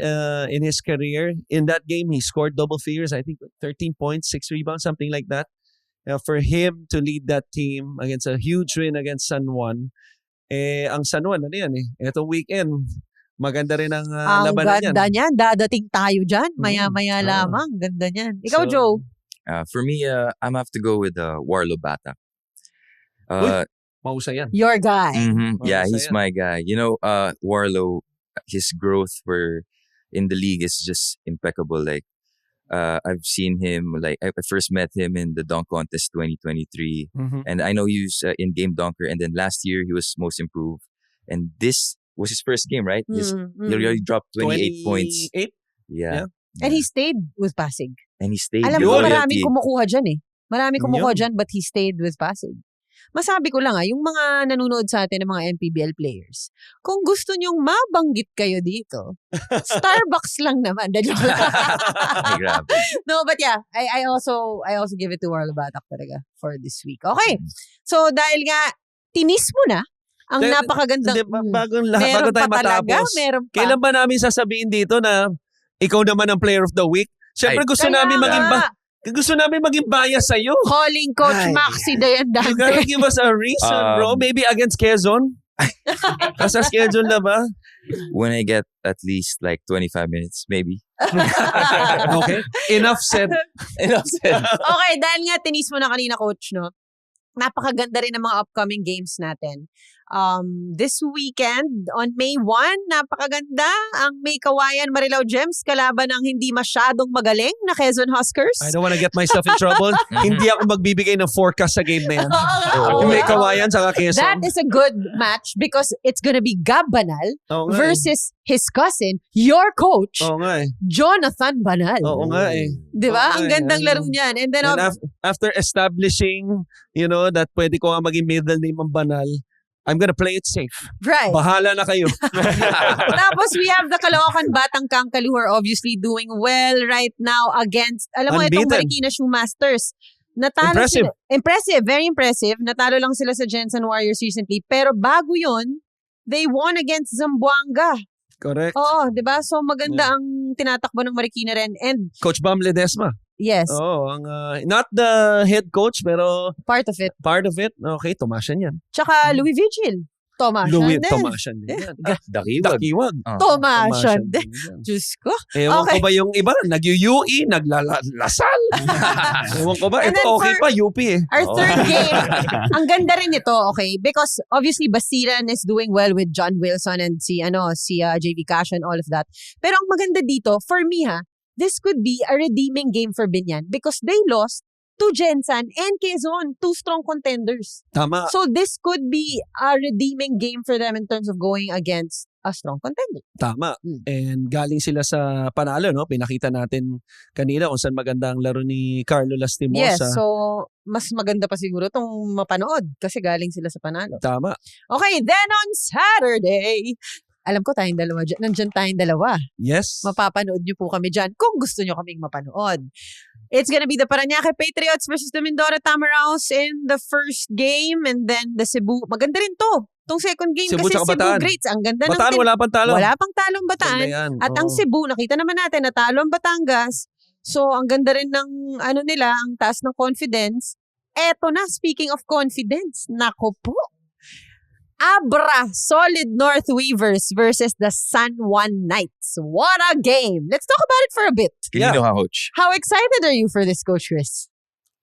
his career. In that game, he scored double figures. I think 13 points, 6 rebounds, something like that. For him to lead that team against a huge win against San Juan. Ang San Juan, Itong weekend, maganda rin ang Ang labanan yan. ganda niyan. Dadating tayo dyan. Maya-maya lamang. Ganda niyan. Ikaw, So, Joe. For me, I'm gonna have to go with Warlo Bata. Mahusay yan. Your guy. Yeah, Mahusay he's yan. my guy. Warlo, his growth in the league is just impeccable. Like, I've seen him, I first met him in the dunk contest 2023. And I know he was in-game dunker. And then last year, he was most improved. And this was his first game, right? He already dropped 28 points. 28? Yeah. And he stayed with Pasig. And he stayed. Alam the mo, loyalty. maraming kumukuha dyan eh. Maraming kumukuha Yun. dyan, but he stayed with Pasig. Masabi ko lang yung mga nanonood sa atin ng mga MPBL players, kung gusto nyong mabanggit kayo dito, Starbucks lang naman. Ay, grabe. No, but yeah, I also give it to Warlo Batak talaga for this week. Okay. So dahil nga tinis mo na ang Then, napakagandang Bago meron tayo pa talaga, matapos. meron pa. Kailan ba namin sasabihin dito na ikaw naman ang player of the week? Siyempre gusto Kaya namin maging nga. Gusto namin maging bias sa'yo. Calling Coach Ay. Maxi Dayan You gotta Dante. give us a reason, bro. Maybe against Quezon. Nasa schedule na ba? When I get at least like 25 minutes, maybe. Okay. Enough said. Enough said. Okay, dahil nga tinis mo na kanina, Coach, no? Napakaganda rin ng mga upcoming games natin. This weekend, on May 1, napakaganda ang May Kawayan Marilao Gems kalaban ng hindi masyadong magaling na Quezon Huskers. I don't wanna get myself in trouble. Hindi ako magbibigay ng forecast sa game na yan. Yung may Kawayan sa Quezon. That is a good match because it's gonna be Gab Banal Oo nga eh. versus his cousin, your coach, Oo nga eh. Jonathan Banal. Oo nga eh. Di ba? Oo Ang nga eh. gandang laro niyan. And then, And after establishing, that pwede ko nga maging middle name ang Banal, I'm gonna play it safe. right. Bahala na kayo. Tapos we have the Caloocan Batang Kangkali who are obviously doing well right now against, alam mo, itong Unbeaten. Marikina Shoemasters. Natalo Impressive. sila. Impressive. Very impressive. Natalo lang sila sa Jensen Warriors recently. Pero bago yun, they won against Zamboanga. Correct. Oo, di ba? So maganda ang tinatakbo ng Marikina rin. And Coach Bam Ledesma. yes, Oo, not the head coach pero part of it. part of it. Okay, Tomasyan yan. Tsaka Louis Vigil. Louis Tomasyan din. Tomasyan din yan. Dakiwag. Dakiwag. Tomasyan din. yan. Diyos ko. Ewan Okay. ko ba yung iba? Nag-UE, naglalasal. Ewan ko ba? And Ito then okay for- pa, UP eh. Our third game, ang ganda rin ito, okay? Because obviously Basilan is doing well with John Wilson and si JV Cash and all of that. Pero ang maganda dito, for me this could be a redeeming game for Binyan because they lost to Jensan and Quezon, two strong contenders. Tama. So this could be a redeeming game for them in terms of going against a strong contender. Tama. Mm. And galing sila sa panalo, no? Pinakita natin kanina kung saan maganda ang laro ni Carlo Yes, Lastimosa. so mas maganda pa siguro itong mapanood kasi galing sila sa panalo. Tama. Okay, then on Saturday, alam ko tayong dalawa dyan. Nandyan tayong dalawa. Yes. Mapapanood nyo po kami dyan kung gusto nyo kaming mapanood. It's gonna be the Parañaque Patriots versus the Mindoro Tamaraws in the first game and then the Cebu. Maganda rin to. Tong second game Cebu kasi tsaka Cebu Bataan. Greats. Ang ganda ng Bataan, team. wala pang talo. Wala pang talong Bataan. Ganda yan. At ang Oo. Cebu, nakita naman natin, natalo ang Batangas. So, ang ganda rin ng nila, ang taas ng confidence. Eto na, speaking of confidence, nako po. Abra Solid North Weavers versus the San Juan Knights. What a game! Let's talk about it for a bit. Yeah. Kanino ka, coach? How excited are you for this, Coach Chris?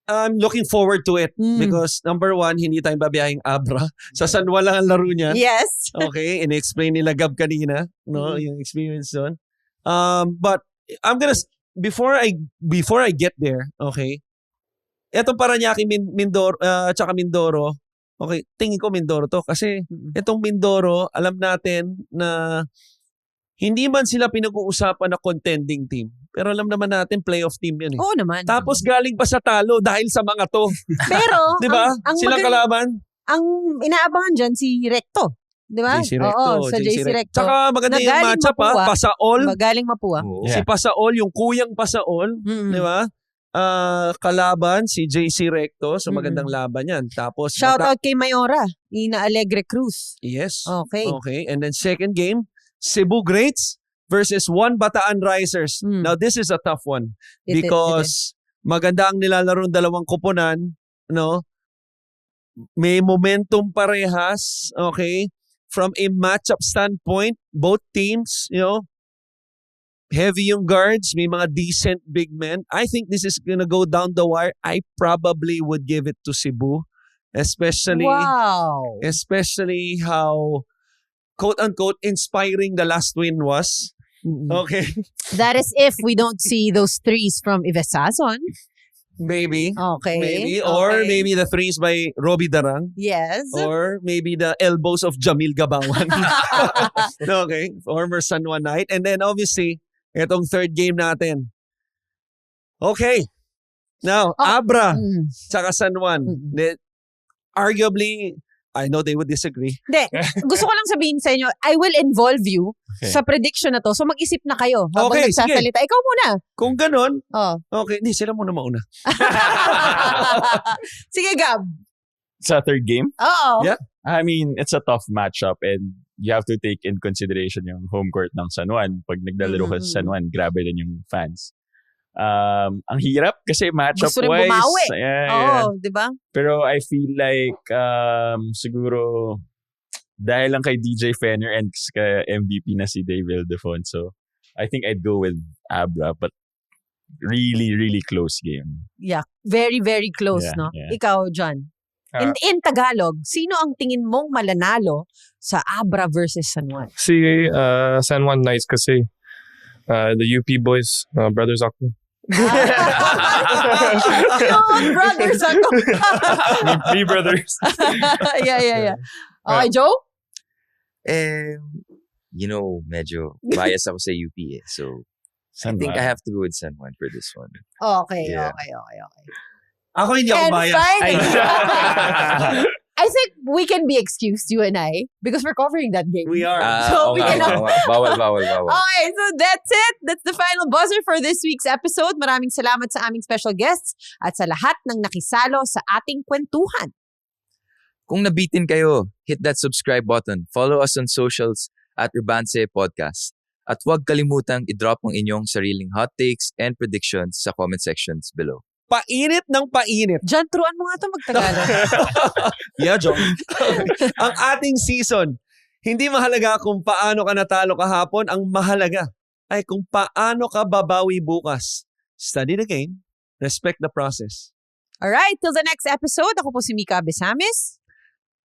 I'm looking forward to it Mm. because number one, hindi tayong babiyahing Abra. Sa San Juan lang ang laro niya. Yes. Okay, in-explain nila Gab kanina, no, yung experience doon. But I'm gonna before I get there, okay. Etong Parañaque Mindoro tsaka Mindoro. Okay, tingin ko Mindoro to kasi itong Mindoro, alam natin na hindi man sila pinag-uusapan na contending team. Pero alam naman natin playoff team 'yan eh. Oo naman. Tapos galing pa sa talo dahil sa mga to. Pero, 'Di ba? ang Silang kalaban. ang inaabangan dyan si Recto. Di ba? JC Recto. Oo, sa JC Recto. Tsaka maganda yung Nagaling matchup Mapua. Pasaol. Magaling Mapua. Oo. Si Pasaol, yung kuyang Pasaol. Mm. Di ba? Kalaban si JC Recto. So Mm-mm. magandang laban yan. Tapos Shout out kay Mayora, Ina Alegre Cruz. Yes. Okay. Okay. And then second game, Cebu Greats versus One Bataan Risers. Mm. Now this is a tough one It is. because maganda ang nilalaro ng dalawang koponan, no? May momentum parehas, okay? From a matchup standpoint, both teams, heavy yung guards, may mga decent big men. I think this is gonna go down the wire. I probably would give it to Cebu, especially how quote-unquote inspiring the last win was. Mm-mm. Okay. That is if we don't see those threes from Ives Sazon. Maybe. Okay. Maybe. Or Okay. maybe the threes by Robbie Darang. Yes. Or maybe the elbows of Jamil Gabawan. Okay. Former San Juan Knight. And then obviously, itong third game natin. Okay. Now, Abra Mm. tsaka San Juan. Mm. Arguably, I know they would disagree. Hindi. Gusto ko lang sabihin sa inyo, I will involve you Okay. sa prediction na to. So mag-isip na kayo habang Okay, nagsasalita. Ikaw muna. Kung ganon, Oh. okay. Hindi, sila muna mauna. Sige, Gab. Sa third game, Oo. Yeah. I mean, it's a tough matchup and you have to take in consideration yung home court ng San Juan. Pag naglalaro ka sa San Juan, grabe din yung fans. Ang hirap kasi matchup Gusto rin wise. bumawi. Yeah. di ba? Pero I feel like siguro dahil lang kay DJ Fenner and kay MVP na si Dave Ildefonso, I think I'd go with Abra, but really, really close game. Yeah, very, very close, Yeah, no? yeah. Ikaw, John. In Tagalog, sino ang tingin mong mananalo sa Abra versus San Juan? Si San Juan Knights kasi the UP boys, brothers ako. Brothers ako. Me brothers. yeah. Okay, Joe? Medyo biased ako sa UP eh. So, I think I have to go with San Juan for this one. Okay. Ako hindi ako And biased. finally, I think we can be excused, you and I, because we're covering that game. We are. So we okay, cannot- Bawal. Okay, so that's it. That's the final buzzer for this week's episode. Maraming salamat sa aming special guests at sa lahat ng nakisalo sa ating kwentuhan. Kung nabitin kayo, hit that subscribe button. Follow us on socials at Rebanse Podcast. At huwag kalimutang i-drop ang inyong sariling hot takes and predictions sa comment sections below. Painit ng painit. John, turuan mo nga ito magtagalog. Yeah, John. Ang ating season, hindi mahalaga kung paano ka natalo kahapon, ang mahalaga ay kung paano ka babawi bukas. Study the game, respect the process. Alright, till the next episode, ako po si Mika Besamis.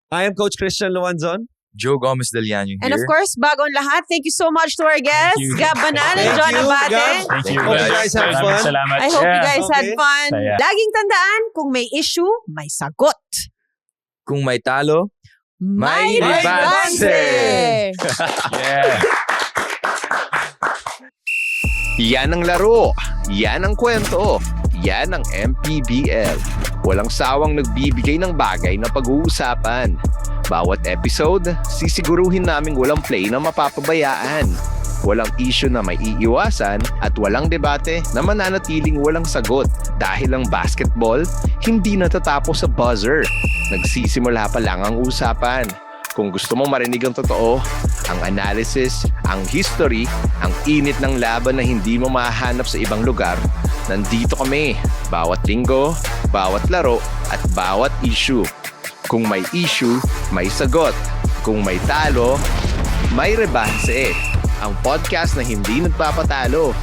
I am Coach Christian Luanzon. Joe Gomez Deliano here. And of course, bago ang lahat, thank you so much to our guests, you. Gab Banal and Thank John you, Abate. Gab. Thank you Hope you guys have Maraming fun. salamat. I hope you guys had Okay. fun. Saya. Laging tandaan, kung may issue, may sagot. Kung may talo, May May Rebanse! Yeah. Yan ang laro, yan ang kwento, yan ang MPBL. Walang sawang nagbibigay ng bagay na pag-uusapan. Bawat episode, sisiguruhin naming walang play na mapapabayaan. Walang issue na may iiwasan at walang debate na mananatiling walang sagot dahil ang basketball hindi natatapos sa buzzer. Nagsisimula pa lang ang usapan. Kung gusto mong marinig ang totoo, ang analysis, ang history, ang init ng laban na hindi mo mahanap sa ibang lugar, nandito kami. Bawat linggo, bawat laro, at bawat issue. Kung may issue, may sagot. Kung may talo, may rebanse. Ang podcast na hindi nagpapatalo.